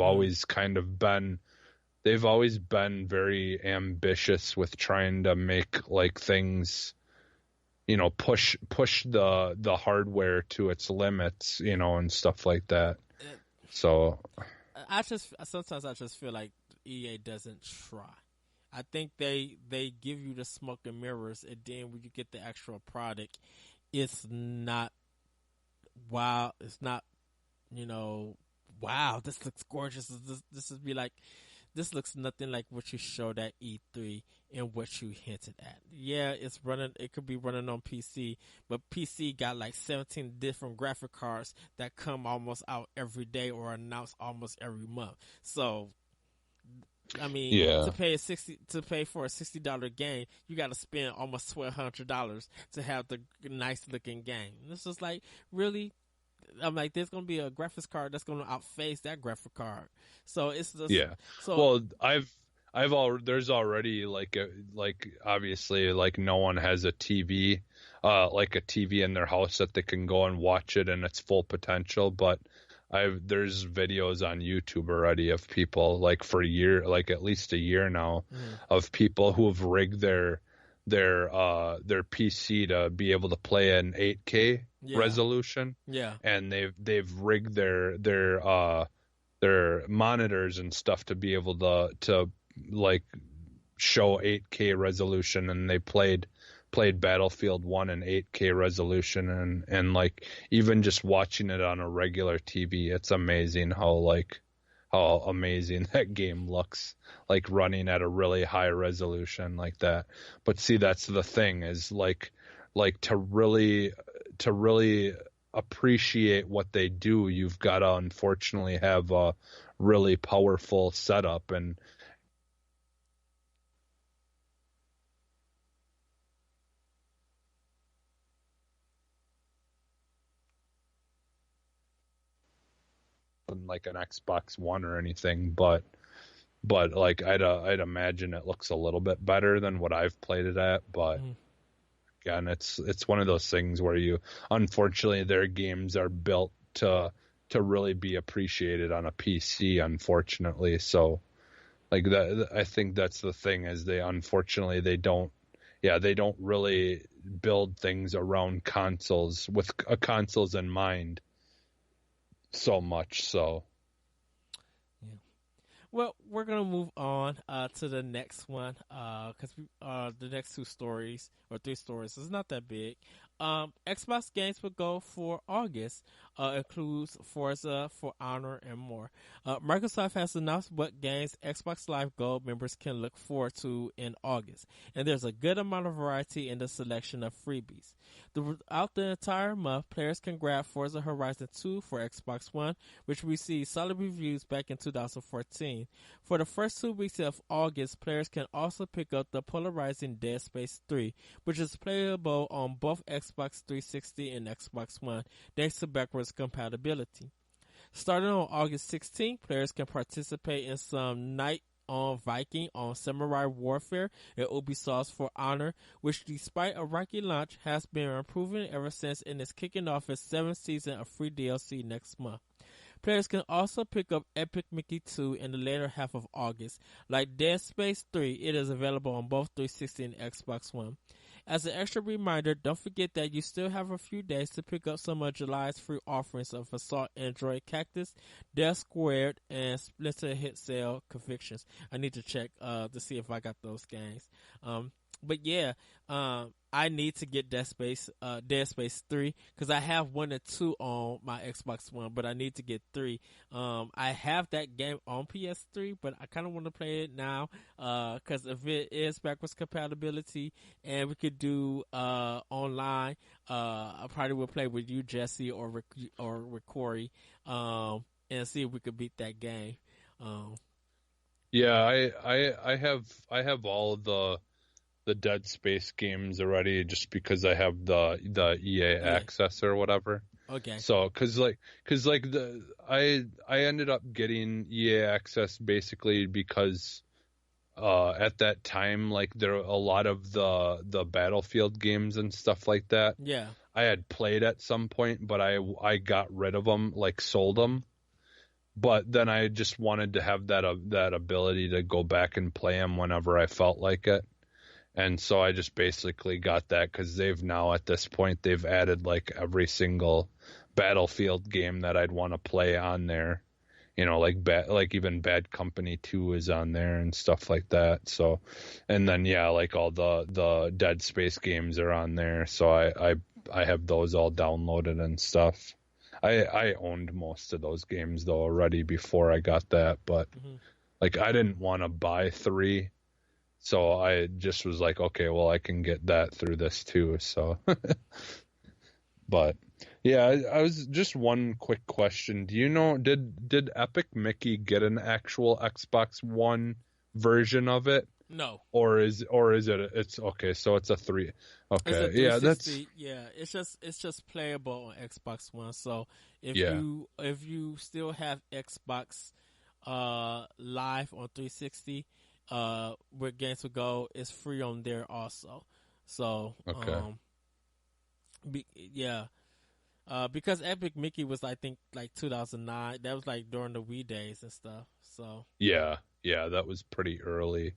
always been very ambitious with trying to make like things, push the hardware to its limits, and stuff like that. So sometimes I just feel like EA doesn't try. I think they give you the smoke and mirrors, and then when you get the actual product, it's not wow. It's not wow. This looks gorgeous. This is be like this looks nothing like what you showed at E3 and what you hinted at. Yeah, it's running. It could be running on PC, but PC got like 17 different graphic cards that come almost out every day or announced almost every month. So I mean, yeah, to pay for a $60 game, you got to spend almost $1,200 to have the nice looking game. And it's just like really. I'm like, there's gonna be a graphics card that's gonna outface that graphic card. So it's just yeah. so Well, there's already like obviously like no one has a TV, like a TV in their house that they can go and watch it in its full potential, but there's videos on YouTube already of people like for a year, like at least a year now, mm, of people who have rigged their PC to be able to play an 8K yeah, resolution, yeah, and they've rigged their monitors and stuff to be able to like show 8K resolution, and they played Battlefield 1 in 8K resolution, and like even just watching it on a regular TV, it's amazing how amazing that game looks like running at a really high resolution like that. But see, that's the thing is like to really appreciate what they do, you've got to unfortunately have a really powerful setup and like an Xbox One or anything, but like I'd imagine it looks a little bit better than what I've played it at. But mm, again, it's one of those things where unfortunately their games are built to really be appreciated on a PC, unfortunately. So like that, I think that's the thing is they don't really build things around consoles with consoles in mind so much. So yeah. Well, we're gonna move on to the next one because the next two stories or three stories is not that big. Xbox games will go for August. Includes Forza, For Honor, and more. Microsoft has announced what games Xbox Live Gold members can look forward to in August, and there's a good amount of variety in the selection of freebies. Throughout the entire month, players can grab Forza Horizon 2 for Xbox One, which received solid reviews back in 2014. For the first 2 weeks of August, players can also pick up the polarizing Dead Space 3, which is playable on both Xbox 360 and Xbox One, thanks to backwards compatibility. Starting on August 16th, players can participate in some Night on Viking on Samurai Warfare and Ubisoft's For Honor, which despite a rocky launch has been improving ever since and is kicking off its 7th season of free DLC next month. Players can also pick up Epic Mickey 2 in the later half of August. Like Dead Space 3, it is available on both 360 and Xbox One. As an extra reminder, don't forget that you still have a few days to pick up some of July's free offerings of Assault Android Cactus, Death Squared, and Splinter Hit Cell Convictions. I need to check to see if I got those games. But yeah, I need to get Dead Space 3 because I have 1 and 2 on my Xbox One, but I need to get 3. I have that game on PS3, but I kind of want to play it now because if it is backwards compatibility and we could do online, I probably will play with you, Jesse, or with Corey, and see if we could beat that game. Yeah, I have all of the Dead Space games already, just because I have the EA access or whatever. Okay. So, cause I ended up getting EA access basically because at that time, like, there were a lot of the Battlefield games and stuff like that. Yeah. I had played at some point, but I got rid of them, like sold them. But then I just wanted to have that ability to go back and play them whenever I felt like it. And so I just basically got that because they've now, at this point, they've added like every single Battlefield game that I'd want to play on there. You know, like even Bad Company 2 is on there and stuff like that. So, and then yeah, like all the Dead Space games are on there. So I have those all downloaded and stuff. I owned most of those games though already before I got that, but like I didn't want to buy 3. So I just was like, okay, well, I can get that through this too. So, but yeah, I was just one quick question. Do you know, did Epic Mickey get an actual Xbox One version of it? No. Or is it? It's okay. So it's a 3. Okay, it's a yeah, that's it's just playable on Xbox One. So if you still have Xbox Live on 360. Where games will go is free on there also. So, okay. because Epic Mickey was, I think, like 2009. That was like during the Wii days and stuff. So yeah, that was pretty early.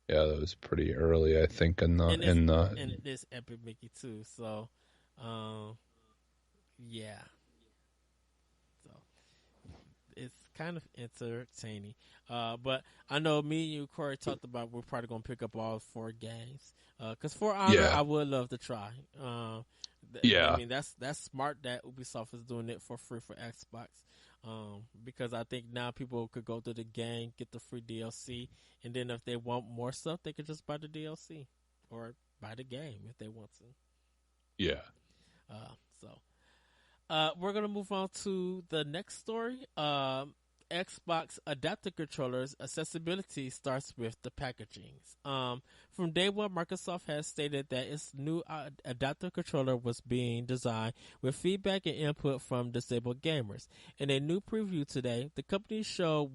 Yeah, that was pretty early, I think, and it is Epic Mickey too. So, yeah. So it's kind of entertaining. But I know me and you, Corey, talked about we're probably going to pick up all 4 games. Because For Honor, I would love to try. I mean, that's smart that Ubisoft is doing it for free for Xbox. Because I think now people could go to the game, get the free DLC, and then if they want more stuff, they could just buy the DLC or buy the game if they want to. Yeah. We're going to move on to the next story. Xbox adapter controllers accessibility starts with the packaging. From day one, Microsoft has stated that its new adapter controller was being designed with feedback and input from disabled gamers. In a new preview today, the company showed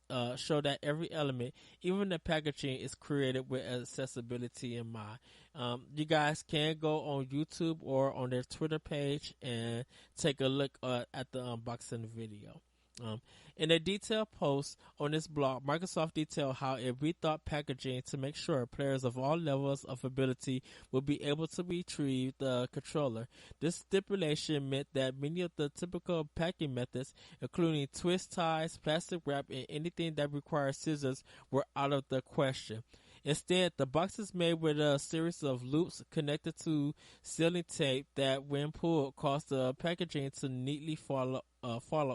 that every element, even the packaging, is created with accessibility in mind. You guys can go on YouTube or on their Twitter page and take a look at the unboxing video. In a detailed post on this blog, Microsoft detailed how it rethought packaging to make sure players of all levels of ability will be able to retrieve the controller. This stipulation meant that many of the typical packing methods, including twist ties, plastic wrap, and anything that requires scissors, were out of the question. Instead, the box is made with a series of loops connected to sealing tape that, when pulled, cause the packaging to neatly follow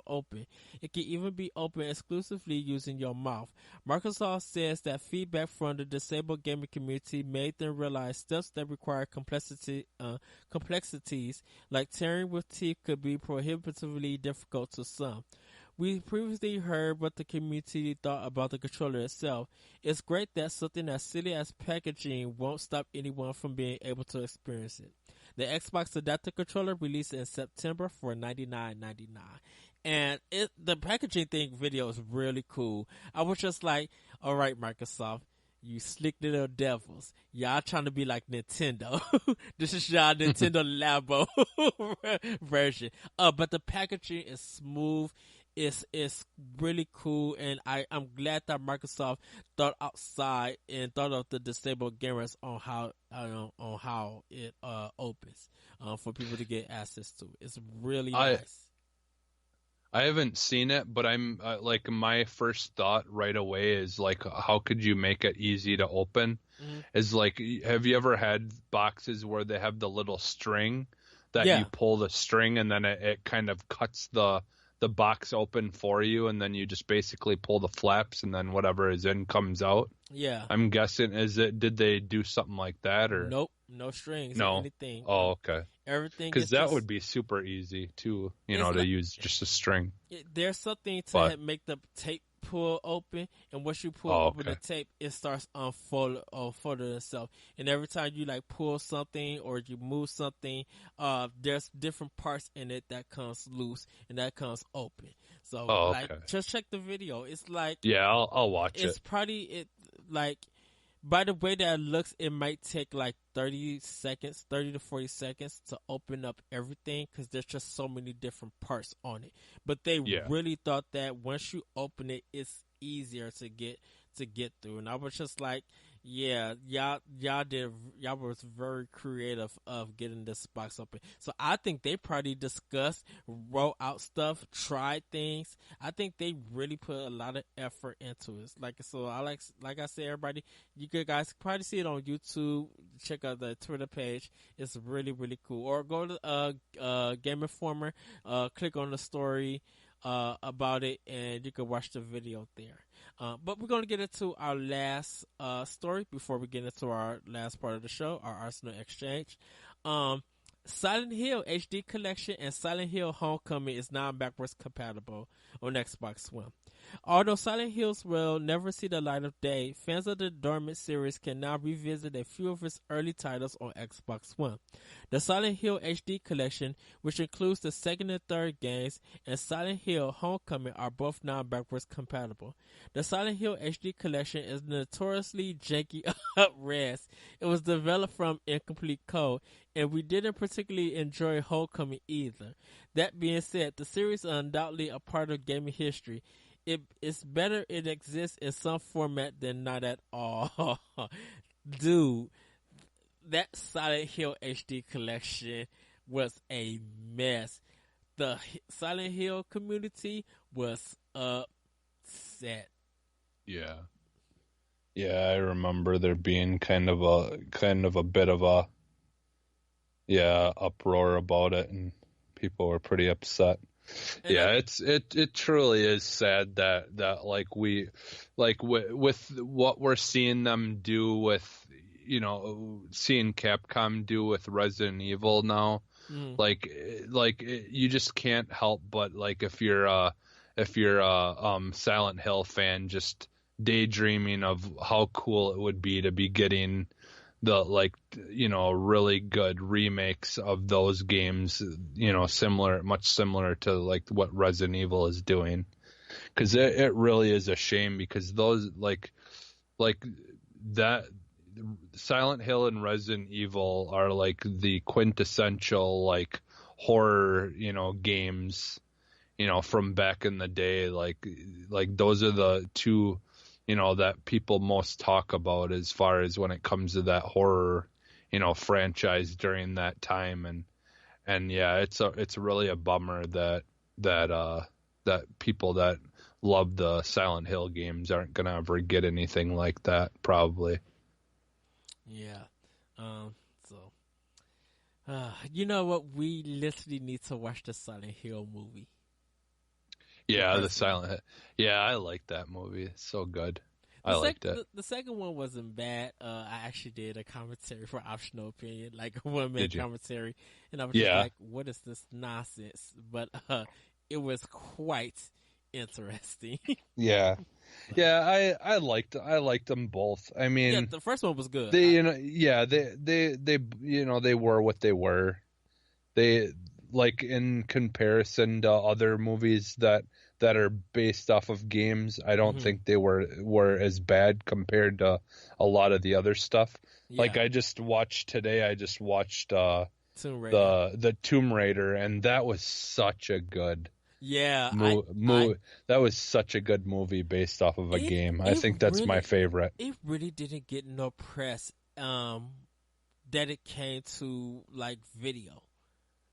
open. It can even be opened exclusively using your mouth. Microsoft says that feedback from the disabled gaming community made them realize steps that require complexities like tearing with teeth could be prohibitively difficult to some. We previously heard what the community thought about the controller itself. It's great that something as silly as packaging won't stop anyone from being able to experience it. The Xbox adapter controller released in September for $99.99. And the packaging thing video is really cool. I was just like, all right, Microsoft, You slick little devils. Y'all trying to be like Nintendo. This is y'all Nintendo Labo version. But the packaging is smooth. It's really cool, and I'm glad that Microsoft thought outside and thought of the disabled gamers on how it opens for people to get access to. It's really nice. I haven't seen it, but I'm like my first thought right away is like, how could you make it easy to open? Mm-hmm. Is like, have you ever had boxes where they have the little string that you pull the string and then it kind of cuts the box open for you, and then you just basically pull the flaps and then whatever is in comes out? Yeah. I'm guessing, did they do something like that, or? Nope, no strings No. or anything. Oh, okay. Everything, because that would be super easy too, to use just a string. There's something to make the tape pull open, and once you pull open the tape, it starts unfolding itself. And every time you like pull something or you move something, there's different parts in it that comes loose and that comes open. So just check the video. It's like, I'll watch it. It's probably like, by the way that it looks, it might take like 30 to 40 seconds to open up everything, because there's just so many different parts on it. But they really thought that once you open it, it's easier to get through. And I was just like, y'all was very creative of getting this box open. So I think they probably discussed, wrote out stuff, tried things. I think they really put a lot of effort into it. Like I said, everybody, you guys probably see it on YouTube. Check out the Twitter page. It's really, really cool. Or go to Game Informer, click on the story about it, and you can watch the video there. But we're going to get into our last story before we get into our last part of the show, our Arsenal Exchange. Silent Hill HD Collection and Silent Hill Homecoming is now backwards compatible on Xbox One. Although Silent Hills will never see the light of day, fans of the dormant series can now revisit a few of its early titles on Xbox One. The Silent Hill HD Collection, which includes the second and third games, and Silent Hill Homecoming are both now backwards compatible. The Silent Hill HD Collection is notoriously janky res. It was developed from incomplete code, and we didn't particularly enjoy Homecoming either. That being said, the series is undoubtedly a part of gaming history. It's better it exists in some format than not at all. Dude, that Silent Hill HD Collection was a mess. The Silent Hill community was upset. Yeah, I remember there being kind of a bit of a uproar about it, and people were pretty upset. It truly is sad that with what we're seeing them do with, seeing Capcom do with Resident Evil now, you just can't help but, like, if you're a Silent Hill fan, just daydreaming of how cool it would be to be getting the, really good remakes of those games, much similar to like what Resident Evil is doing. Cause it really is a shame, because those like that Silent Hill and Resident Evil are like the quintessential like horror, games, from back in the day. Like those are the two, that people most talk about as far as when it comes to that horror, franchise during that time. And yeah, it's really a bummer that people that love the Silent Hill games aren't going to ever get anything like that, probably. Yeah. You know what? We literally need to watch the Silent Hill movie. Yeah, the Silent Hill. Yeah, I like that movie. It's so good. I liked it. The second one wasn't bad. I actually did a commentary for Optional Opinion, like a 1 minute commentary, and I was just like, "What is this nonsense?" But it was quite interesting. Yeah. I liked them both. I mean, the first one was good. They, they were what they were. They like in comparison to other movies that are based off of games, I don't Hmm. think they were as bad compared to a lot of the other stuff. Like Yeah, I just watched today, I just watched Tomb Raider. the Tomb Raider, and that was such a good Yeah, I movie. That was such a good movie based off of a it game. I it think that's my really favorite. it really didn't get no press. That it came to like video.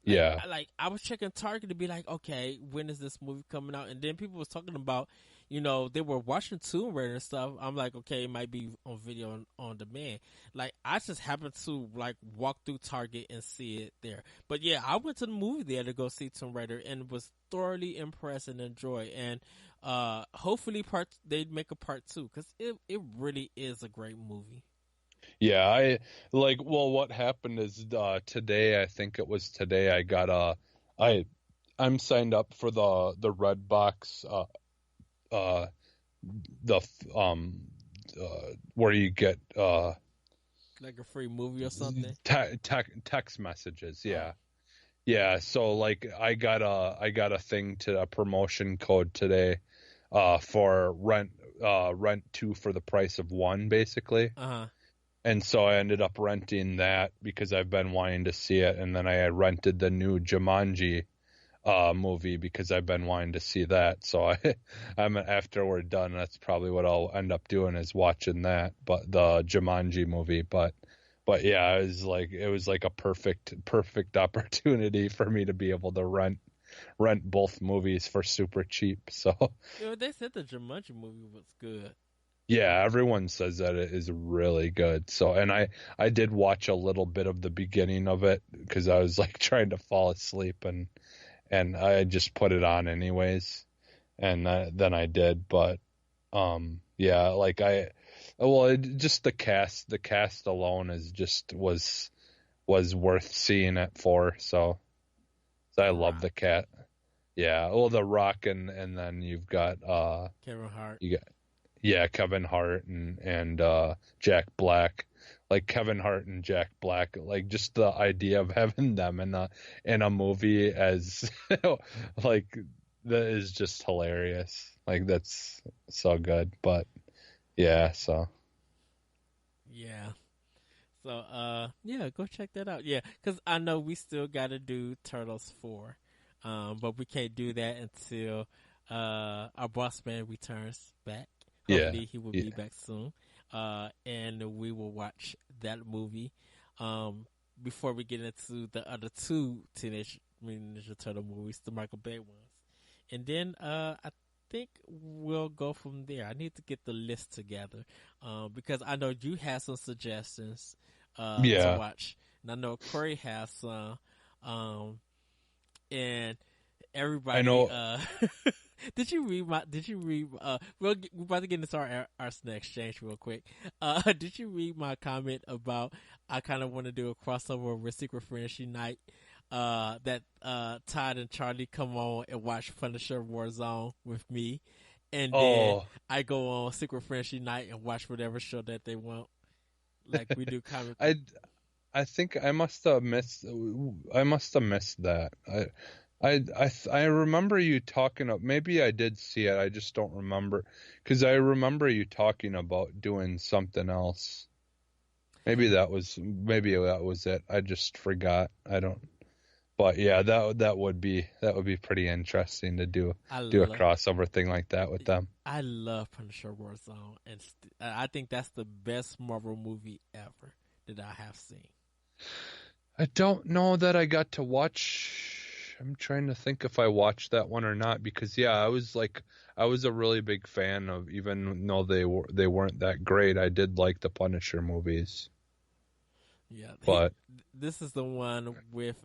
Yeah. Like I was checking Target to be like, okay, when is this movie coming out? And then people was talking about, they were watching Tomb Raider and stuff. I'm like, okay, it might be on video on demand. Like I just happened to like walk through Target and see it there. But yeah, I went to the movie there to go see Tomb Raider and was thoroughly impressed and enjoyed. And hopefully they make a part two because it really is a great movie. Yeah, I like well what happened is today, I think it was today I got I I'm signed up for the Red Box uh the where you get Like a free movie or something. text messages. Oh, Yeah. Yeah, so like I got a thing to a promotion code today for rent two for the price of one basically. uh-huh. And so I ended up renting that because I've been wanting to see it, and then I had rented the new Jumanji movie because I've been wanting to see that. So I'm after we're done, that's probably what I'll end up doing is watching that, but the Jumanji movie. But yeah, it was like a perfect opportunity for me to be able to rent both movies for super cheap. So They said the Jumanji movie was good. yeah, everyone says that it is really good. So, and I did watch a little bit of the beginning of it because I was like trying to fall asleep, and I just put it on anyways, and then I did. But yeah, like just the cast alone is just was worth seeing it for. So The I love Rock, the cat. Yeah, well, The Rock, and then you've got Kevin Hart. you got yeah, Kevin Hart and Jack Black. Like Kevin Hart and Jack Black, like just the idea of having them in a movie as like that is just hilarious. Like that's so good. But yeah, so Yeah. So yeah, go check that out. Yeah, because I know we still got to do Turtles 4, but we can't do that until our boss man returns back. yeah, Hopefully he will yeah, be back soon. And we will watch that movie. Um, before we get into the other two Teenage Mutant Ninja Turtle movies, the Michael Bay ones, and then I think we'll go from there. I need to get the list together, because I know you have some suggestions to yeah. watch, and I know Corey has some, and I everybody. know. Did you read my? Did you read? We're about to get into our snack exchange real quick. Did you read my comment about I kind of want to do a crossover with Secret Friends Unite? That Todd and Charlie come on and watch Punisher Warzone with me, and then Oh, I go on Secret Friends Unite and watch whatever show that they want, like we do comic. I I think I must have missed. I must have missed that. I remember you talking. Maybe I did see it. I just don't remember because I remember you talking about doing something else. Maybe that was it. I just forgot. I don't. But yeah, that would be pretty interesting to I do a love. crossover thing like that with them. I love Punisher Warzone, and I think that's the best Marvel movie ever that I have seen. I don't know that I got to watch. I'm trying to think if I watched that one or not because yeah, I was a really big fan of even though they weren't that great. I did like the Punisher movies, Yeah, but this is the one with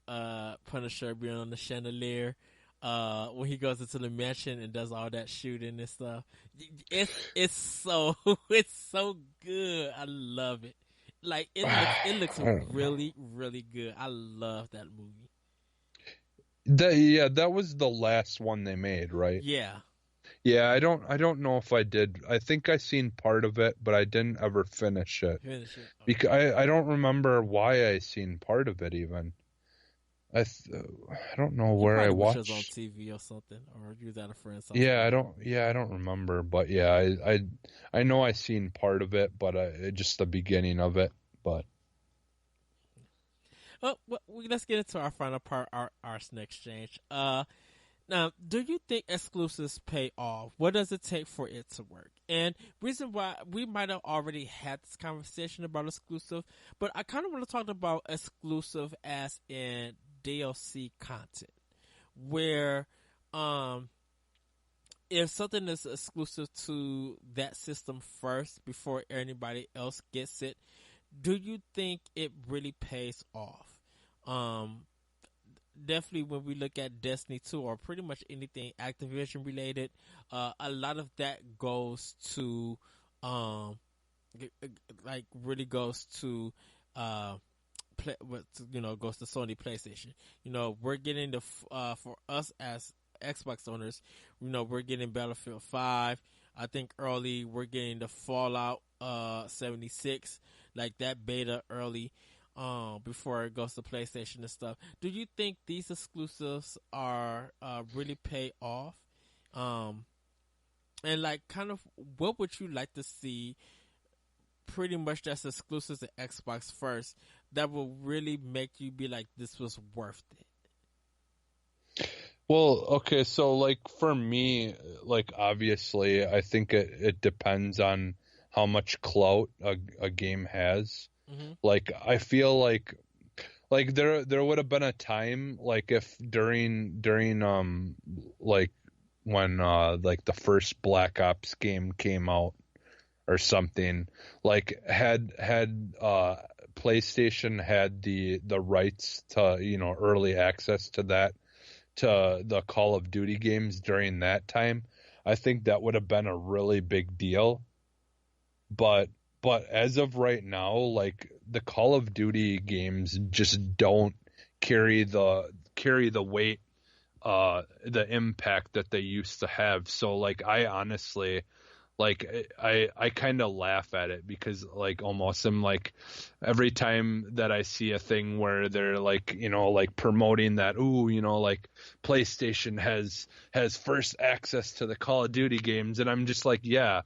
Punisher being on the chandelier. When he goes into the mansion and does all that shooting and stuff, it's so it's so good. I love it. Like it looks really really good. I love that movie. that was the last one they made, right? Yeah, Yeah, I don't know if I did. I think I seen part of it, but I didn't ever finish it finish it. because I don't remember why I seen part of it even. I don't know You where I probably wish it was on watched. TV or something, or you was at a friend's house Yeah, playing. I don't remember, but yeah, I know I seen part of it, but just the beginning of it. But Oh, well, let's get into our final part, our Arsenal exchange. Now, do you think exclusives pay off? What does it take for it to work? And reason why we might have already had this conversation about exclusive, but I kind of want to talk about exclusive as in DLC content, where um if something is exclusive to that system first before anybody else gets it, do you think it really pays off? Um, Definitely when we look at Destiny 2 or pretty much anything Activision related, a lot of that goes to, um, like really goes to, goes to Sony PlayStation. We're getting for us as Xbox owners, we're getting Battlefield 5. I think early we're getting the Fallout 76, like that beta early, before it goes to PlayStation and stuff. Do you think these exclusives are really pay off? Um, and like, kind of, what would you like to see? Pretty much that's exclusive to Xbox first. That will really make you be like, this was worth it. well, okay, so like for me, like obviously, I think it depends on how much clout a game has. Mm-hmm. Like I feel like there would have been a time like if during like when like the first Black Ops game came out or something, like had PlayStation had the rights to, early access to that, to the Call of Duty games during that time, I think that would have been a really big deal. But as of right now, like the Call of Duty games just don't carry the weight, the impact that they used to have. So like I honestly, like I kind of laugh at it because like almost I'm like every time that I see a thing where they're like, like promoting that, ooh, like PlayStation has first access to the Call of Duty games, and I'm just like, yeah,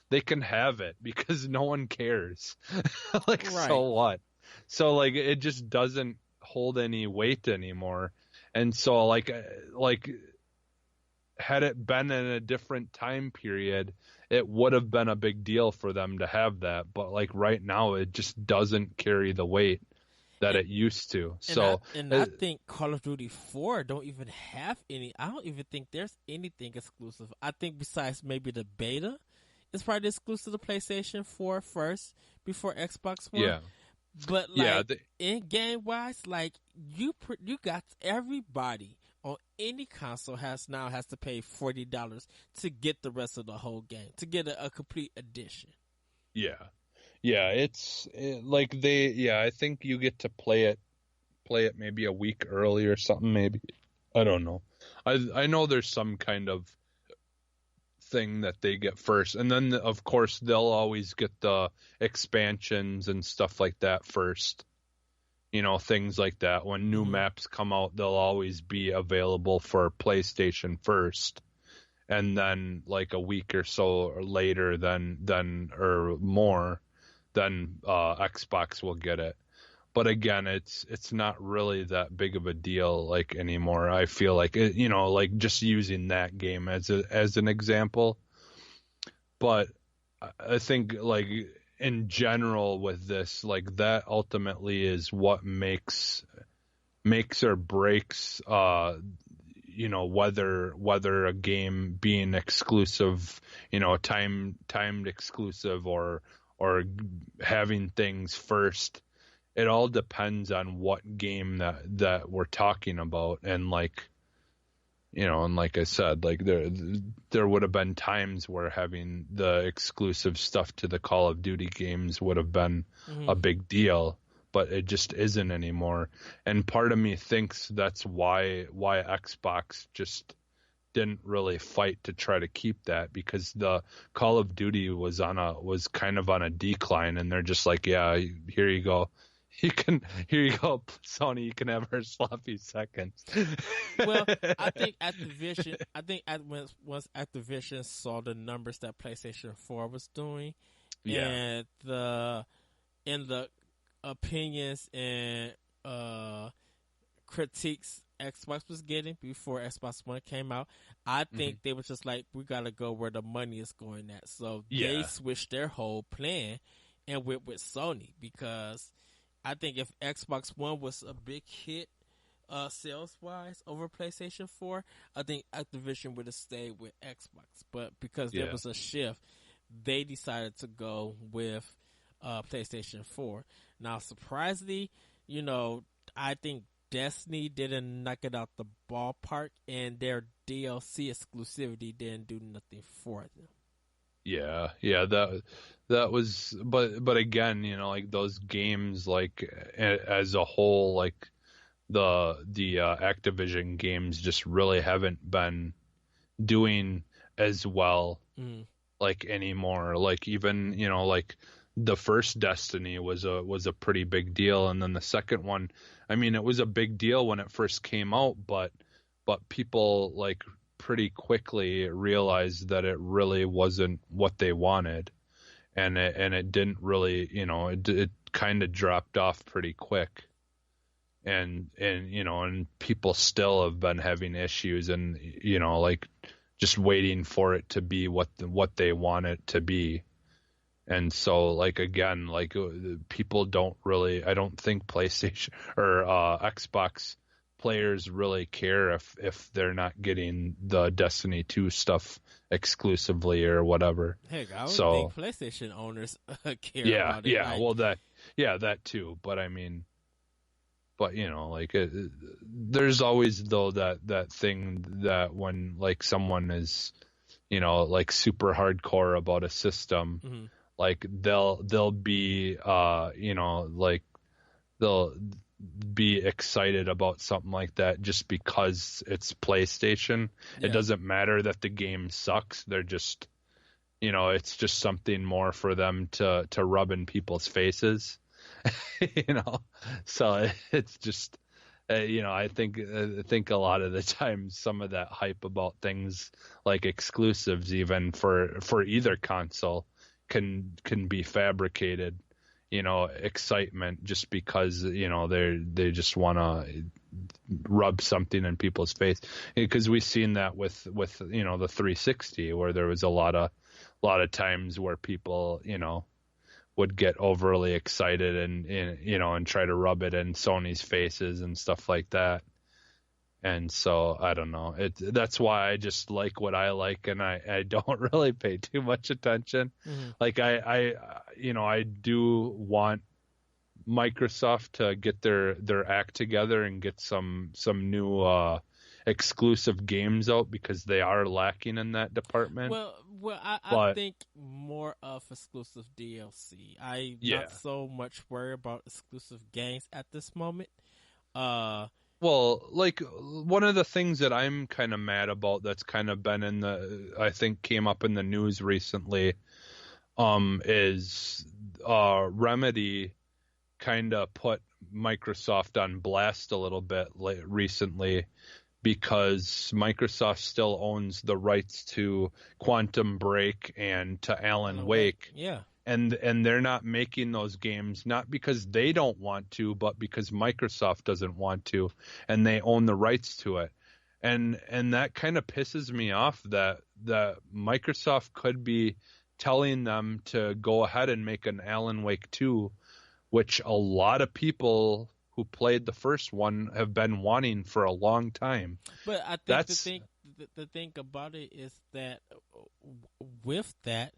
they can have it because no one cares. Like, Right. so what? So like it just doesn't hold any weight anymore. And so like had it been in a different time period, it would have been a big deal for them to have that. But like right now, it just doesn't carry the weight that And it used to. and I So and I think Call of Duty 4 don't even have any. I don't even think there's anything exclusive. I think besides maybe the beta, it's probably exclusive to PlayStation 4 first before Xbox One. yeah, But yeah, like in game wise, like you got everybody on any console has to pay $40 to get the rest of the whole game, to get a complete edition. yeah, yeah. Like yeah. I think you get to play it maybe a week early or something. Maybe I don't know. I know there's some kind of thing that they get first, and then of course they'll always get the expansions and stuff like that first. Things like that. When new Mm-hmm. maps come out, they'll always be available for PlayStation first, and then like a week or so later, then or more, then Xbox will get it. But again, it's not really that big of a deal like anymore. I feel like like just using that game as an example. But I think like in general with this, like that ultimately is what makes or breaks whether a game being exclusive, timed exclusive, or having things first. It all depends on what game that we're talking about. And like, and like I said, like there would have been times where having the exclusive stuff to the Call of Duty games would have been Mm-hmm. a big deal, but it just isn't anymore. And part of me thinks that's why Xbox just didn't really fight to try to keep that, because the Call of Duty was kind of on a decline, and they're just like, yeah, here you go. Here you go, Sony. You can have her sloppy seconds. Well, I think Activision. Once Activision saw the numbers that PlayStation 4 was doing, Yeah. and the opinions and critiques Xbox was getting before Xbox One came out, I think they were just like, we gotta go where the money is going at. So they switched their whole plan and went with Sony, because I think if Xbox One was a big hit sales wise over PlayStation 4, I think Activision would have stayed with Xbox. But because there was a shift, they decided to go with PlayStation 4. Now, surprisingly, I think Destiny didn't knock it out the ballpark, and their DLC exclusivity didn't do nothing for them. Yeah, that was, but again, like those games, like as a whole, like the Activision games just really haven't been doing as well like anymore. Like even like the first Destiny was a pretty big deal, and then the second one, I mean, it was a big deal when it first came out, but people like pretty quickly realized that it really wasn't what they wanted, and it didn't really, it kind of dropped off pretty quick, and people still have been having issues, and like just waiting for it to be what they want it to be. And so, like, again, like people don't really, I don't think PlayStation or Xbox players really care if they're not getting the Destiny 2 stuff exclusively or whatever. Heck, I don't think PlayStation owners care about it. Yeah, well, that too. But I mean, like there's always though that thing that when like someone is, like super hardcore about a system, like they'll be like they'll be excited about something like that just because it's PlayStation. It doesn't matter that the game sucks. They're just, it's just something more for them to rub in people's faces. So it's just, I think a lot of the time some of that hype about things like exclusives, even for either console, can be fabricated, excitement just because, they just want to rub something in people's face. Because we've seen that with the 360, where there was a lot of times where people, would get overly excited and try to rub it in Sony's faces and stuff like that. And so I don't know. That's why I just like what I like, and I don't really pay too much attention. Like I do want Microsoft to get their act together and get some new exclusive games out, because they are lacking in that department. Well, I think more of exclusive DLC. I'm not so much worried about exclusive games at this moment. Well, like one of the things that I'm kind of mad about that's kind of been I think came up in the news recently, is Remedy kind of put Microsoft on blast a little bit recently, because Microsoft still owns the rights to Quantum Break and to Alan Wake. Yeah. And they're not making those games, not because they don't want to, but because Microsoft doesn't want to, and they own the rights to it. And that kind of pisses me off that Microsoft could be telling them to go ahead and make an Alan Wake 2, which a lot of people who played the first one have been wanting for a long time. But I think the thing about it is that with that,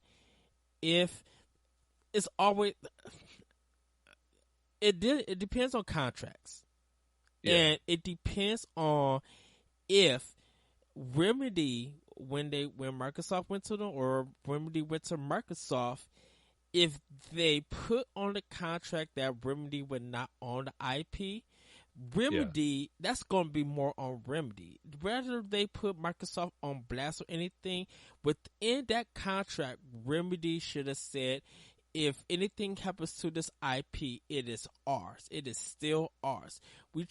if it's always it depends on contracts, and it depends on if Remedy, when Microsoft went to them, or Remedy went to Microsoft, if they put on the contract that Remedy would not own the IP, Remedy, that's going to be more on Remedy. Rather they put Microsoft on blast or anything, within that contract, Remedy should have said, if anything happens to this IP, it is ours. It is still ours. We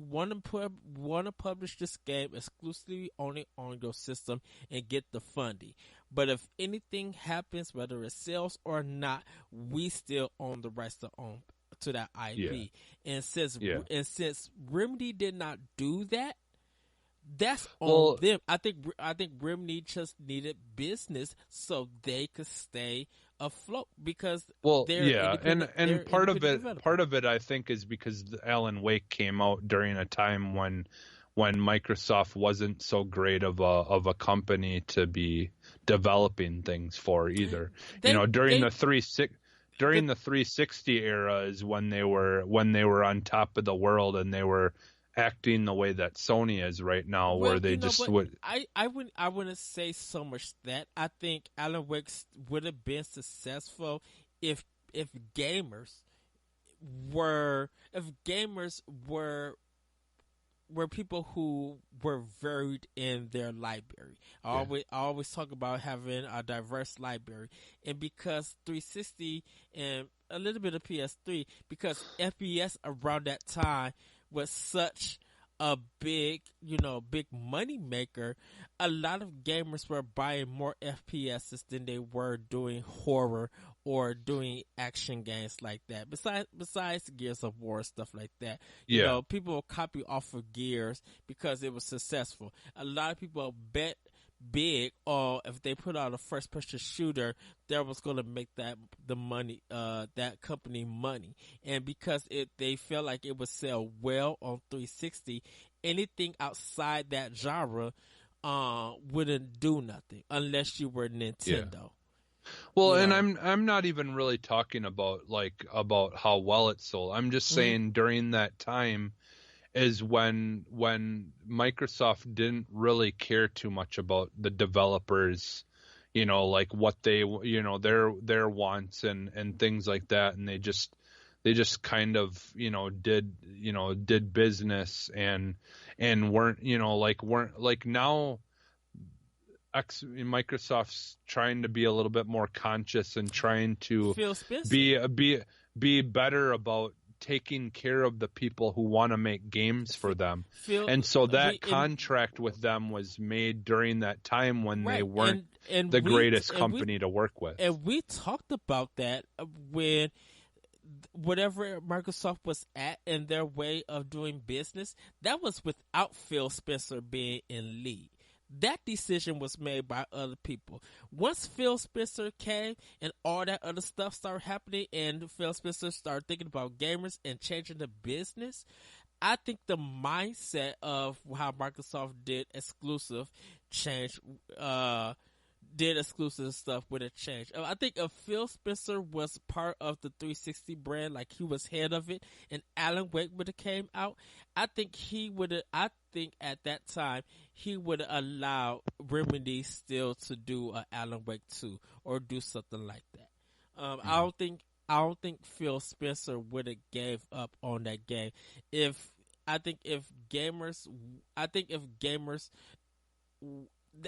want to publish this game exclusively only on your system and get the funding. But if anything happens, whether it sells or not, we still own the rights to that IP. And since Remedy did not do that, that's on them. I think Remedy just needed business so they could stay afloat because and part of it I think is because Alan Wake came out during a time when Microsoft wasn't so great of a company to be developing things for either. During the 360 era is when they were on top of the world and they were acting the way that Sony is right now, where they just would. I wouldn't say so much that. I think Alan Wake would have been successful if gamers were people who were varied in their library. I always talk about having a diverse library, and because 360 and a little bit of PS3, because FPS around that time was such a big money maker, a lot of gamers were buying more FPSs than they were doing horror or doing action games like that. Besides Gears of War, stuff like that. People will copy off of Gears because it was successful. A lot of people bet big, or if they put out a first person shooter, that was going to make that company money. And because they felt like it would sell well on 360, anything outside that genre wouldn't do nothing unless you were Nintendo. Well, and I'm not even really talking about how well it sold. I'm just saying during that time is when Microsoft didn't really care too much about the developers, what they, their wants and things like that, and they just kind of did business and weren't now. Microsoft's trying to be a little bit more conscious and trying to be better about taking care of the people who want to make games for them. And so that contract with them was made during that time when they weren't the greatest company to work with. And we talked about that when whatever Microsoft was at in their way of doing business, that was without Phil Spencer being in lead. That decision was made by other people. Once Phil Spencer came and all that other stuff started happening and Phil Spencer started thinking about gamers and changing the business, I think the mindset of how Microsoft did exclusive stuff would have changed. I think if Phil Spencer was part of the 360 brand, like he was head of it, and Alan Wake would have came out, I think at that time he would have allowed Remedy still to do Alan Wake 2 or do something like that. I don't think Phil Spencer would have gave up on that game. If gamers,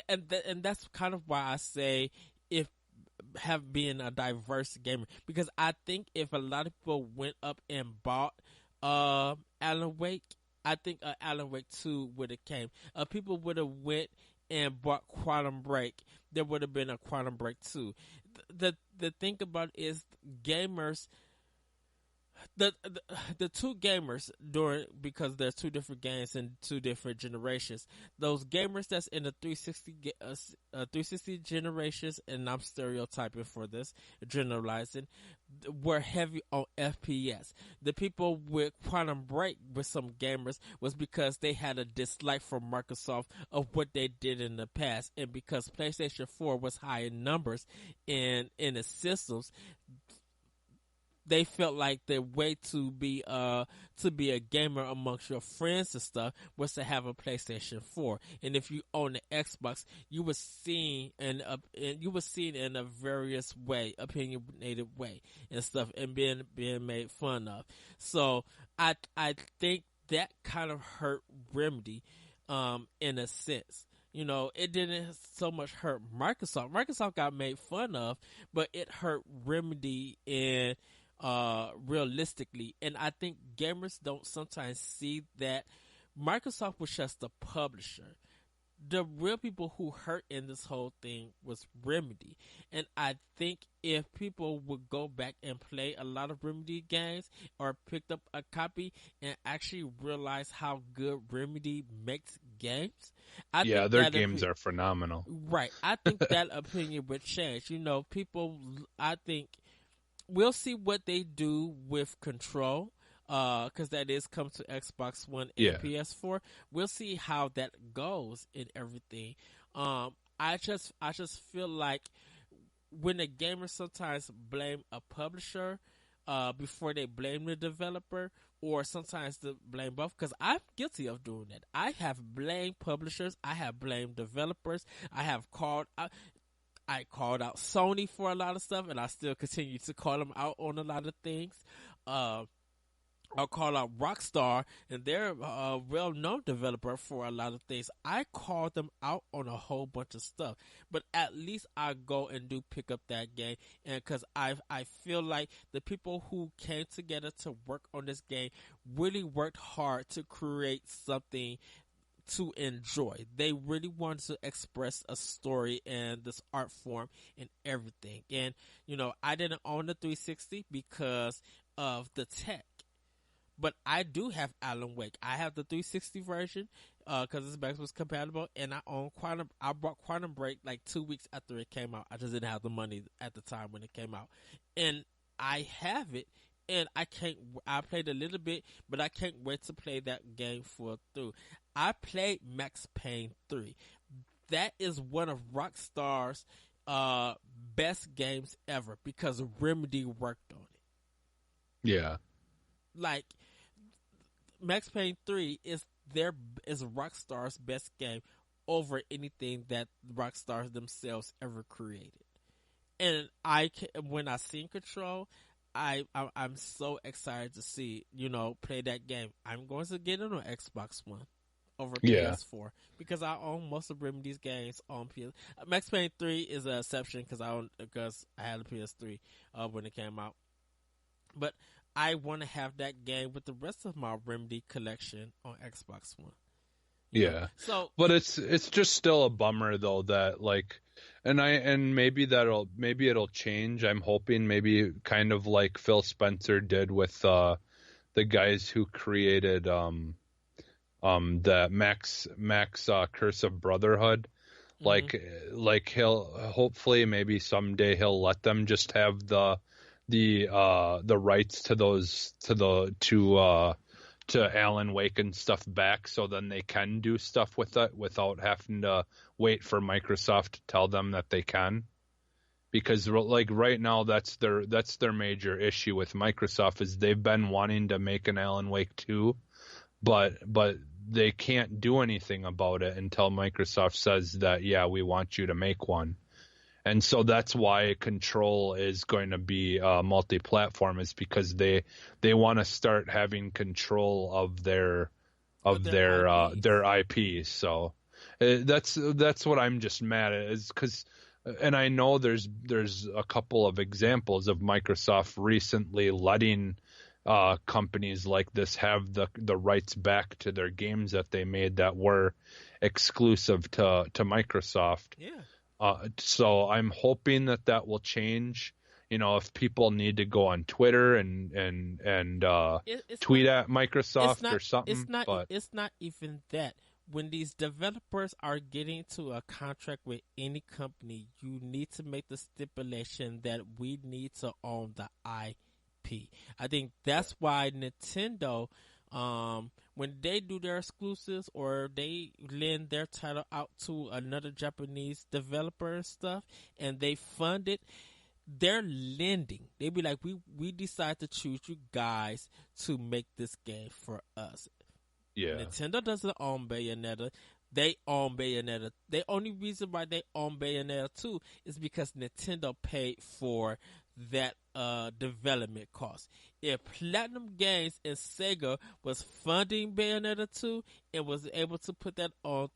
and that's kind of why I say if have been a diverse gamer, because I think if a lot of people went up and bought Alan Wake, I think Alan Wake 2 would have came. People would have went and bought Quantum Break. There would have been a Quantum Break 2. The thing about it is gamers. The two gamers because there's two different games and two different generations. Those gamers that's in the 360 generations, and I'm stereotyping for this, generalizing, were heavy on FPS. The people with Quantum Break with some gamers was because they had a dislike for Microsoft of what they did in the past, and because PlayStation 4 was high in numbers in the systems, they felt like the way to be a gamer amongst your friends and stuff was to have a PlayStation 4. And if you own the Xbox, you were seen in a various way, opinionated way and stuff, and being made fun of. So I think that kind of hurt Remedy in a sense. it didn't so much hurt Microsoft. Microsoft got made fun of, but it hurt Remedy and realistically. And I think gamers don't sometimes see that Microsoft was just a publisher. The real people who hurt in this whole thing was Remedy. And I think if people would go back and play a lot of Remedy games or picked up a copy and actually realize how good Remedy makes games, I think their games are phenomenal. Right. I think that opinion would change. People, I think we'll see what they do with Control. Because that is come to Xbox One and PS4. We'll see how that goes and everything. I just feel like when the gamers sometimes blame a publisher, before they blame the developer, or sometimes they blame both. Because I'm guilty of doing that. I have blamed publishers. I have blamed developers. I called out Sony for a lot of stuff, and I still continue to call them out on a lot of things. I'll call out Rockstar, and they're a well-known developer for a lot of things. I call them out on a whole bunch of stuff, but at least I go and do pick up that game, and because I feel like the people who came together to work on this game really worked hard to create something to enjoy. They really wanted to express a story and this art form and everything. And I didn't own the 360 because of the tech. But I do have Alan Wake. I have the 360 version because it's backwards compatible, and I own Quantum. I bought Quantum Break like 2 weeks after it came out. I just didn't have the money at the time when it came out, and I have it. And I played a little bit, but I can't wait to play that game full through. I played Max Payne 3. That is one of Rockstar's best games ever because Remedy worked on it. Yeah. Like, Max Payne 3 is Rockstar's best game over anything that Rockstar themselves ever created. And when I seen Control, I'm so excited to see, play that game. I'm going to get it on Xbox One over PS4 because I own most of Remedy's games on PS. Max Payne 3 is an exception because I had a PS3 when it came out. But I want to have that game with the rest of my Remedy collection on Xbox One. But it's just still a bummer though that maybe it'll change. I'm hoping maybe kind of like Phil Spencer did with the guys who created the Max Curse of Brotherhood. Mm-hmm. Like he'll hopefully maybe someday he'll let them just have the rights to Alan Wake and stuff back, so then they can do stuff with it without having to wait for Microsoft to tell them that they can. Because right now that's their major issue with Microsoft is they've been wanting to make an Alan Wake 2, but they can't do anything about it until Microsoft says that we want you to make one. And so that's why Control is going to be multi-platform, is because they want to start having control of their IPs. So that's what I'm just mad at, is because, and I know there's a couple of examples of Microsoft recently letting companies like this have the rights back to their games that they made that were exclusive to Microsoft. Yeah. So I'm hoping that will change. If people need to go on Twitter and tweet at Microsoft or something. It's not even that. When these developers are getting to a contract with any company, you need to make the stipulation that we need to own the IP. I think that's why Nintendo, when they do their exclusives or they lend their title out to another Japanese developer and stuff, and they fund it, they're lending. They be like, we decide to choose you guys to make this game for us. Yeah. Nintendo doesn't own Bayonetta. They own Bayonetta. The only reason why they own Bayonetta 2 is because Nintendo paid for that development cost. If Platinum Games and Sega was funding Bayonetta 2 and was able to put that on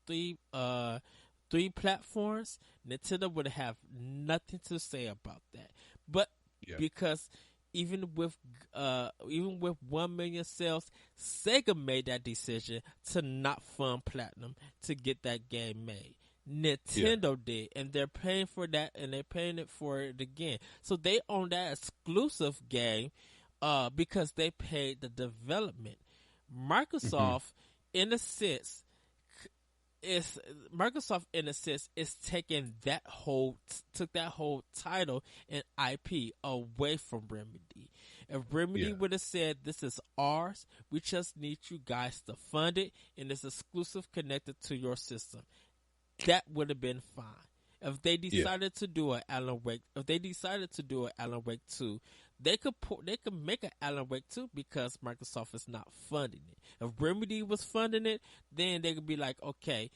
three platforms, Nintendo would have nothing to say about that. But Yeah. because even with 1 million sales, Sega made that decision to not fund Platinum to get that game made. Nintendo did, and they're paying for that, and they're paying it for it again. So they own that exclusive game, because they paid the development. Microsoft, in a sense, is taking took that whole title and IP away from Remedy. If Remedy would have said, "This is ours, we just need you guys to fund it, and it's exclusive connected to your system," that would have been fine. If they decided to do an Alan Wake, 2, they could make an Alan Wake 2 because Microsoft is not funding it. If Remedy was funding it, then they could be like, okay,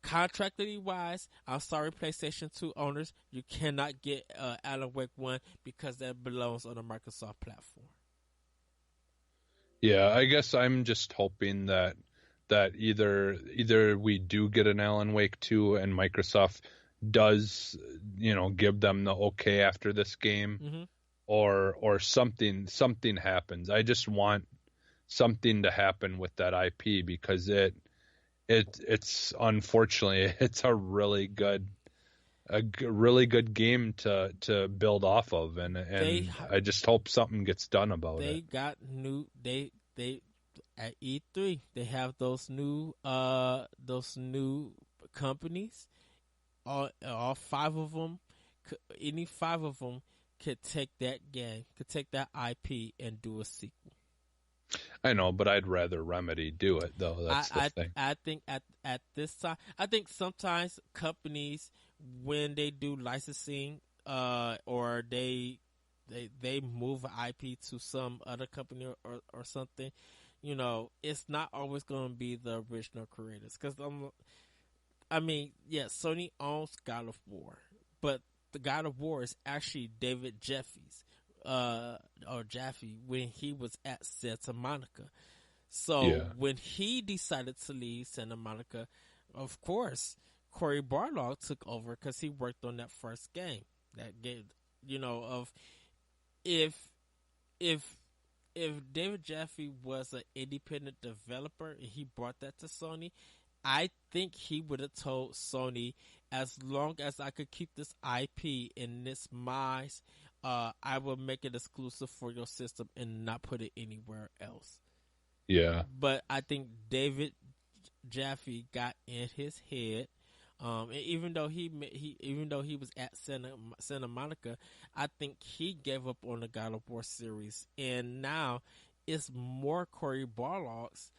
contractually wise, I'm sorry, PlayStation 2 owners, you cannot get Alan Wake 1 because that belongs on a Microsoft platform. Yeah, I guess I'm just hoping that either we do get an Alan Wake 2 and Microsoft does, give them the okay after this game, or something happens. I just want something to happen with that IP because it's unfortunately it's a really good game to build off of, and I just hope something gets done about it. They at E3 they have those new companies. All five of them, any five of them could take that game, could take that IP and do a sequel. I know, but I'd rather Remedy do it, though. That's the thing. I think at this time, I think sometimes companies, when they do licensing, or they move an IP to some other company or something, it's not always going to be the original creators. Because Sony owns God of War, but the God of War is actually David Jaffe's, or Jaffe, when he was at Santa Monica. So when he decided to leave Santa Monica, of course, Cory Barlog took over because he worked on that first game. That game, if David Jaffe was an independent developer and he brought that to Sony, I think he would have told Sony, as long as I could keep this IP in this mice, I will make it exclusive for your system and not put it anywhere else. Yeah. But I think David Jaffe got in his head, and even though he was at Santa Monica, I think he gave up on the God of War series, and now it's more Cory Barlog's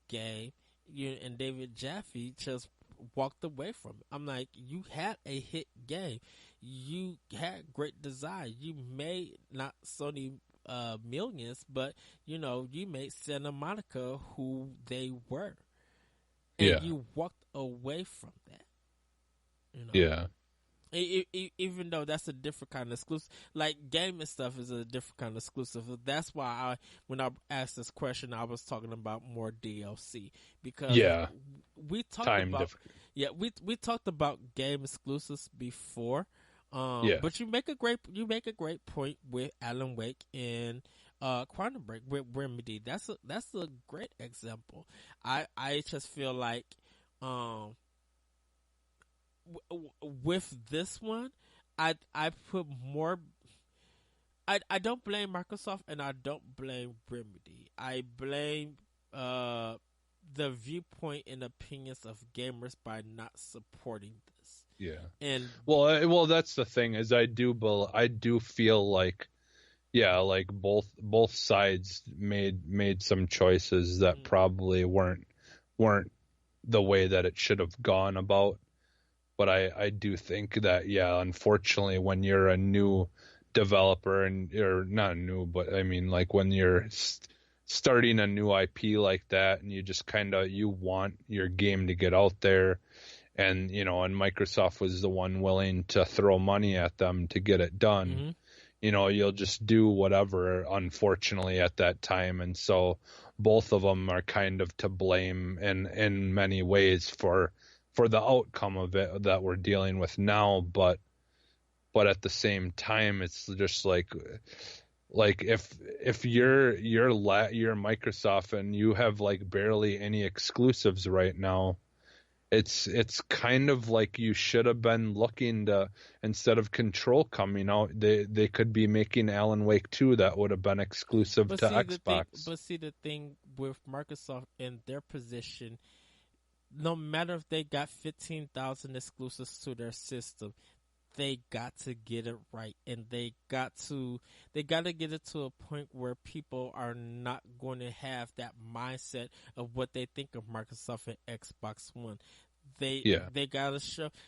game. And David Jaffe just walked away from it. I'm like, you had a hit game, you had great design, you made not Sony millions, but you made Santa Monica who they were, and you walked away from that. Even though that's a different kind of exclusive, like gaming stuff is a different kind of exclusive. That's why when I asked this question, I was talking about more DLC, because we talked about game exclusives before. But you make a great point with Alan Wake and Quantum Break with Remedy. That's a great example. I just feel like with this one, I put more. I don't blame Microsoft and I don't blame Remedy. I blame the viewpoint and opinions of gamers by not supporting this. Yeah. And well, that's the thing, is I do feel like, like both sides made some choices that probably weren't the way that it should have gone about. But I do think that, unfortunately, when you're a new developer, or not new, but I mean, like when you're starting a new IP like that, and you just you want your game to get out there, and Microsoft was the one willing to throw money at them to get it done. You'll just do whatever, unfortunately, at that time. And so both of them are kind of to blame in many ways for for the outcome of it that we're dealing with now, but at the same time, it's just like if you're Microsoft and you have like barely any exclusives right now, it's kind of like you should have been looking to, instead of Control coming out, they could be making Alan Wake 2 that would have been exclusive But to see the thing, Xbox. with Microsoft in their position, no matter if they got 15,000 exclusives to their system, they got to get it right, and they got to get it to a point where people are not going to have that mindset of what they think of Microsoft and Xbox One. Yeah, They gotta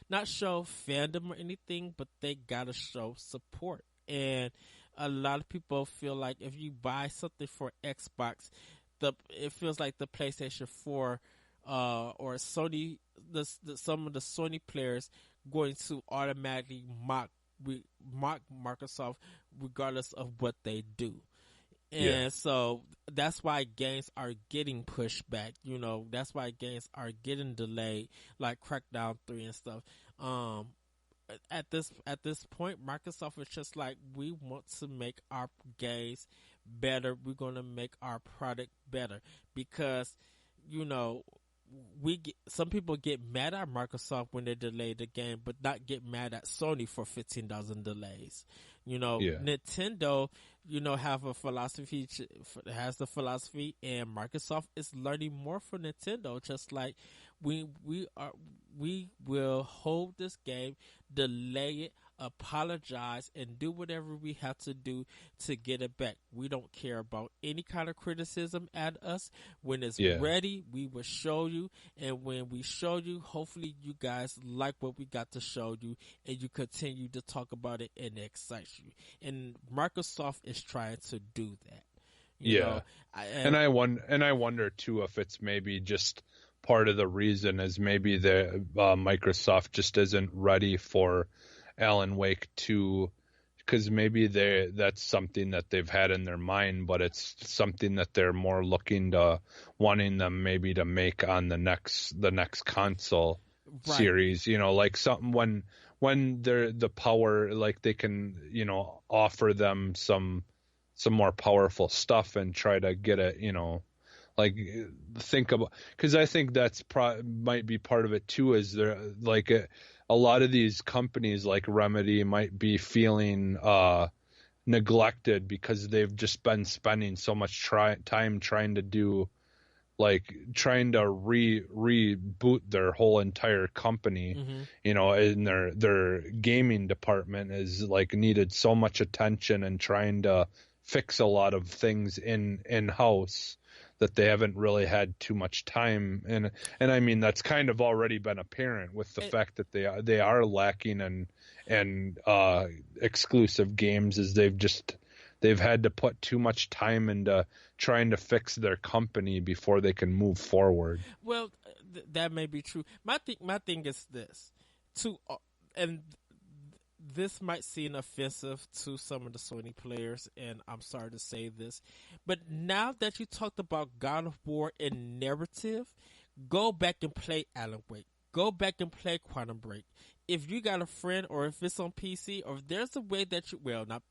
not show fandom or anything, but they gotta show support. And a lot of people feel like if you buy something for Xbox, it feels like the PlayStation 4 or Sony, some of the Sony players going to automatically mock Microsoft regardless of what they do. yeah, And so that's why games are getting pushed back. That's why games are getting delayed, like Crackdown 3 and stuff. Um, at this point, Microsoft is just like, we want to make our games better. We're gonna make our product better because you know some people get mad at Microsoft when they delay the game, but not get mad at Sony for 15,000 delays. yeah, Nintendo, have a philosophy, has the philosophy, and Microsoft is learning more from Nintendo. Just like we will hold this game, delay it, apologize, and do whatever we have to do to get it back. We don't care about any kind of criticism at us. When it's yeah, ready, we will show you, and when we show you, hopefully you guys like what we got to show you, and you continue to talk about it, and it excites you. And Microsoft is trying to do that. You yeah. know, And I wonder too if it's maybe just part of the reason is maybe the Microsoft just isn't ready for Alan Wake 2, because maybe that's something that they've had in their mind, but it's something that they're more looking to wanting them maybe to make on the next console right. series, like something when they're the power, like they can, offer them some more powerful stuff and try to get it, like think about, because I think that's might be part of it too, is there like a lot of these companies like Remedy might be feeling neglected because they've just been spending so much time trying to do, like trying to reboot their whole entire company, Mm-hmm. and their gaming department is like needed so much attention and trying to fix a lot of things in house that they haven't really had too much time. And I mean that's kind of already been apparent with the fact that they are lacking and exclusive games, is they've had to put too much time into trying to fix their company before they can move forward. Well, that may be true. My thing is this, and this might seem offensive to some of the Sony players, and I'm sorry to say this, but now that you talked about God of War and narrative, go back and play Alan Wake. Go back and play Quantum Break. If you got a friend, or if it's on PC, or if there's a way that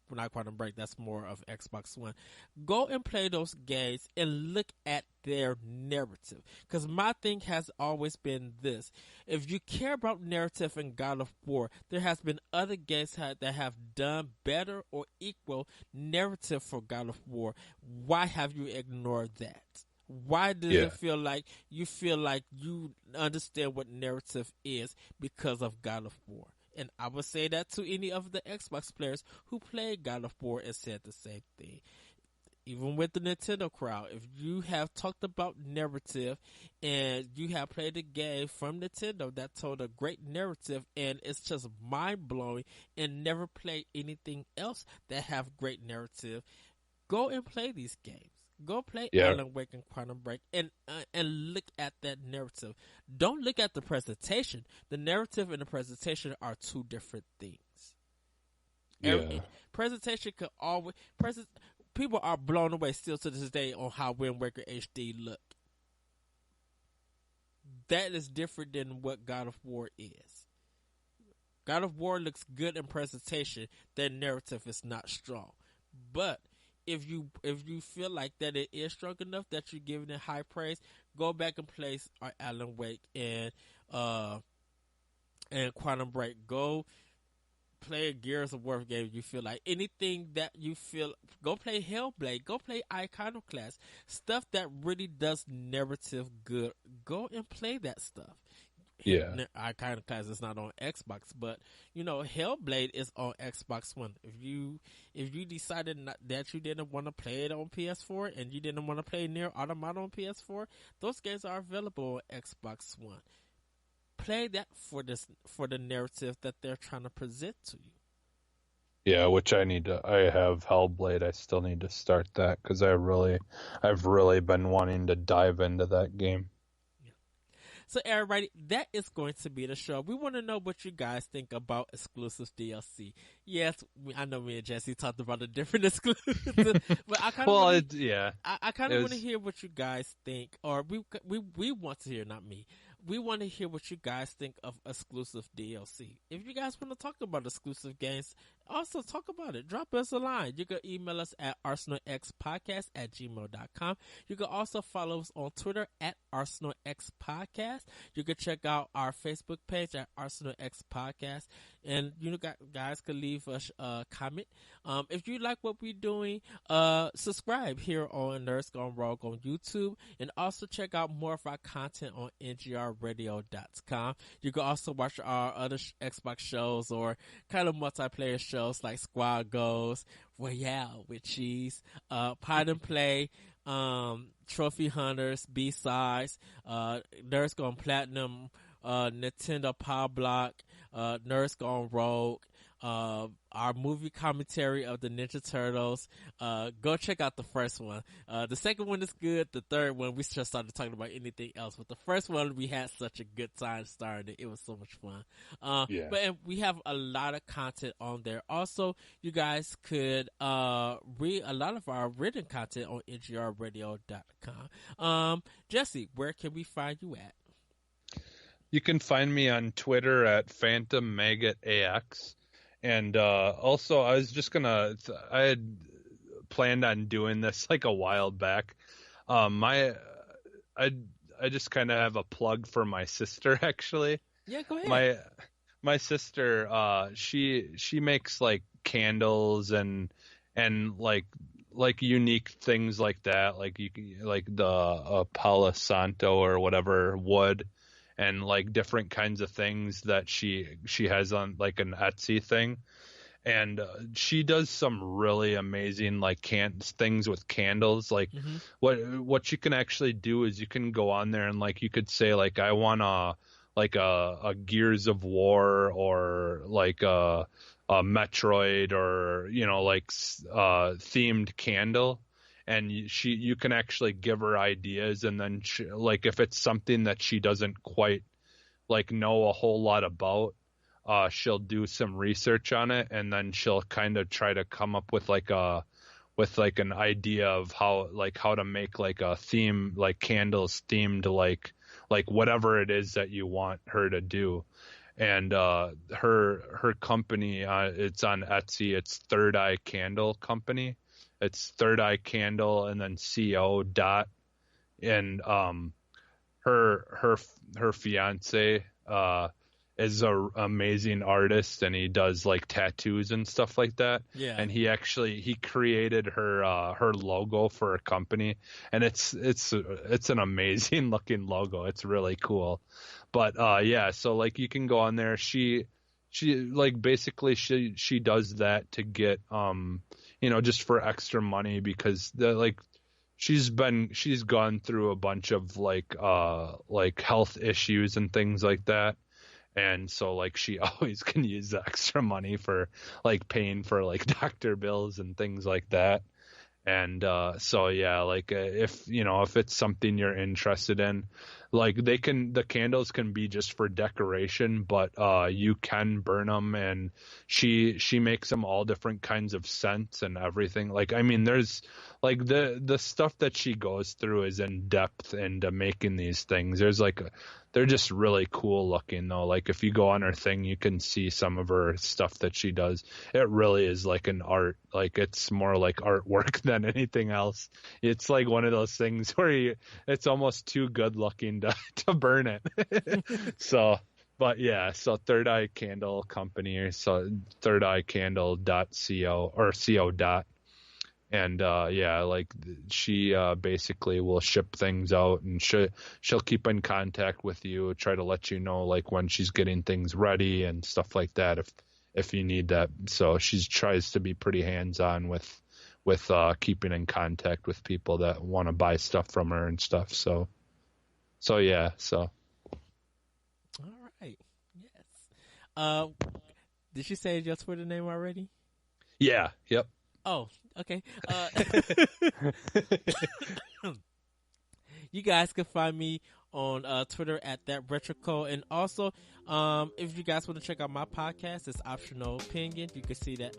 not Quantum Break, that's more of Xbox One. Go and play those games and look at their narrative. Because my thing has always been this: if you care about narrative in God of War, there has been other games that have done better or equal narrative for God of War. Why have you ignored that? Why does Yeah. it feel like you understand what narrative is because of God of War? And I would say that to any of the Xbox players who played God of War and said the same thing. Even with the Nintendo crowd, if you have talked about narrative and you have played a game from Nintendo that told a great narrative and it's just mind blowing, and never played anything else that have great narrative, go and play these games. Go play Yeah. Alan Wake and Quantum Break and look at that narrative. Don't look at the presentation. The narrative and the presentation are two different things. Yeah. Presentation could always people are blown away still to this day on how Wind Waker HD look. that is different than what God of War is. God of War looks good in presentation. Their narrative is not strong. But if you feel like that it is strong enough that you're giving it high praise, go back and play Alan Wake and Quantum Break. Go play a Gears of War game. You feel like anything that you feel. Go play Hellblade. Go play Iconoclast. Stuff that really does narrative good. Go and play that stuff. Yeah. Iconoclast is not on Xbox, but Hellblade is on Xbox One. If you decided that you didn't want to play it on PS4 and you didn't want to play Nier Automata on PS4, those games are available on Xbox One. Play that for the narrative that they're trying to present to you. Yeah, which I have Hellblade. I still need to start that because I've really been wanting to dive into that game. So everybody, that is going to be the show. We want to know what you guys think about exclusive DLC. Yes, I know me and Jesse talked about the different exclusives, but I kind of want to hear what you guys think, or we want to hear, not me. We want to hear what you guys think of exclusive DLC. If you guys want to talk about exclusive games, also talk about it. Drop us a line. You can email us at arsenalxpodcast@gmail.com. You can also follow us on Twitter at arsenalxpodcast. You can check out our Facebook page at arsenalxpodcast. And guys can leave us a comment. If you like what we're doing, subscribe here on Nerds Gone Rogue on YouTube. And also check out more of our content on ngrradio.com. You can also watch our other Xbox shows or kind of multiplayer shows like Squad Goals, Royale with Cheese, Pod and Play, Trophy Hunters, B-Sides, Nerds Gone Platinum, Nintendo Power Block, Nerds Gone Rogue, our movie commentary of the Ninja Turtles. Go check out the first one. The second one is good. The third one, we just started talking about anything else. But the first one, we had such a good time starting it. It was so much fun. But we have a lot of content on there. Also, you guys could read a lot of our written content on ngrradio.com. Jesse, where can we find you at? You can find me on Twitter at PhantomMaggotAX. And also, I had planned on doing this like a while back. I just kind of have a plug for my sister, actually. Yeah, go ahead. My sister, she makes like candles and like unique things like that, like the Palo Santo or whatever wood. And like different kinds of things that she has on like an Etsy thing, and she does some really amazing like things with candles. Like what you can actually do is you can go on there and like you could say like I want a Gears of War or like a Metroid or themed candle. And you can actually give her ideas, and then like if it's something that she doesn't quite like know a whole lot about, she'll do some research on it, and then she'll kind of try to come up with an idea of how to make like a theme, like candles themed like whatever it is that you want her to do. And her company, it's on Etsy. It's Third Eye Candle Company. It's Third Eye Candle and then CO dot. And her fiance is a amazing artist, and he does like tattoos and stuff like that. Yeah. And he created her logo for her company, and it's an amazing looking logo. It's really cool. But so like you can go on there. She like basically she does that to get just for extra money, because she's gone through a bunch of like health issues and things like that. And so like she always can use the extra money for like paying for like doctor bills and things like that. And if it's something you're interested in, like the candles can be just for decoration, but you can burn them, and she makes them all different kinds of scents and everything. Like, I mean, there's like the stuff that she goes through is in depth into making these things. They're just really cool looking though. Like, if you go on her thing, you can see some of her stuff that she does. It really is like an art. Like, it's more like artwork than anything else. It's like one of those things where it's almost too good looking to burn it. So, but yeah, so Third Eye Candle Company, or so thirdeyecandle.co or co dot. And yeah, like she basically will ship things out, and she'll keep in contact with you, try to let you know like when she's getting things ready and stuff like that if you need that. So she tries to be pretty hands-on with keeping in contact with people that want to buy stuff from her and stuff. So yeah, so. All right. Yes. Did you say your Twitter name already? Yeah. Yep. Oh, okay. You guys can find me on Twitter at ThatRetroCode. And also, if you guys want to check out my podcast, it's Optional Opinion. You can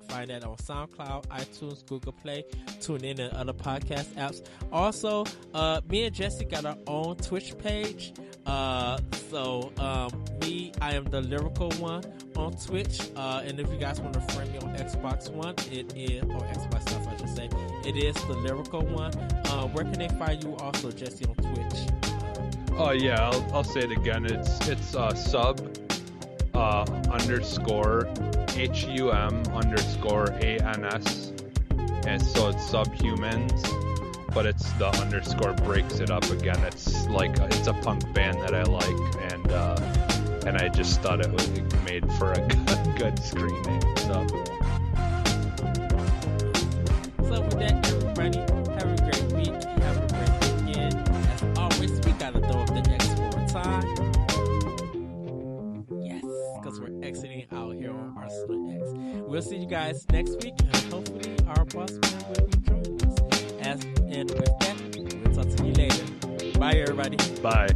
find that on SoundCloud, iTunes, Google Play, TuneIn, and other podcast apps. Also, me and Jesse got our own Twitch page. I am the Lyrical One on Twitch. And if you guys want to friend me on Xbox One, or Xbox stuff, I should say, it is the Lyrical One. Where can they find you also, Jesse, on Twitch? Oh yeah, I'll say it again. It's sub underscore HUM_ANS, and so it's Subhumans, but it's the underscore breaks it up again. It's a punk band that I like, and I just thought it was made for a good screen name. So with that, everybody, have a great week. Have a great weekend. As always, we gotta throw up the X for a time. Yes, because we're exiting out here on Arsenal X. We'll see you guys next week, and hopefully our boss man will be joining us. And with that, we'll talk to you later. Bye, everybody. Bye.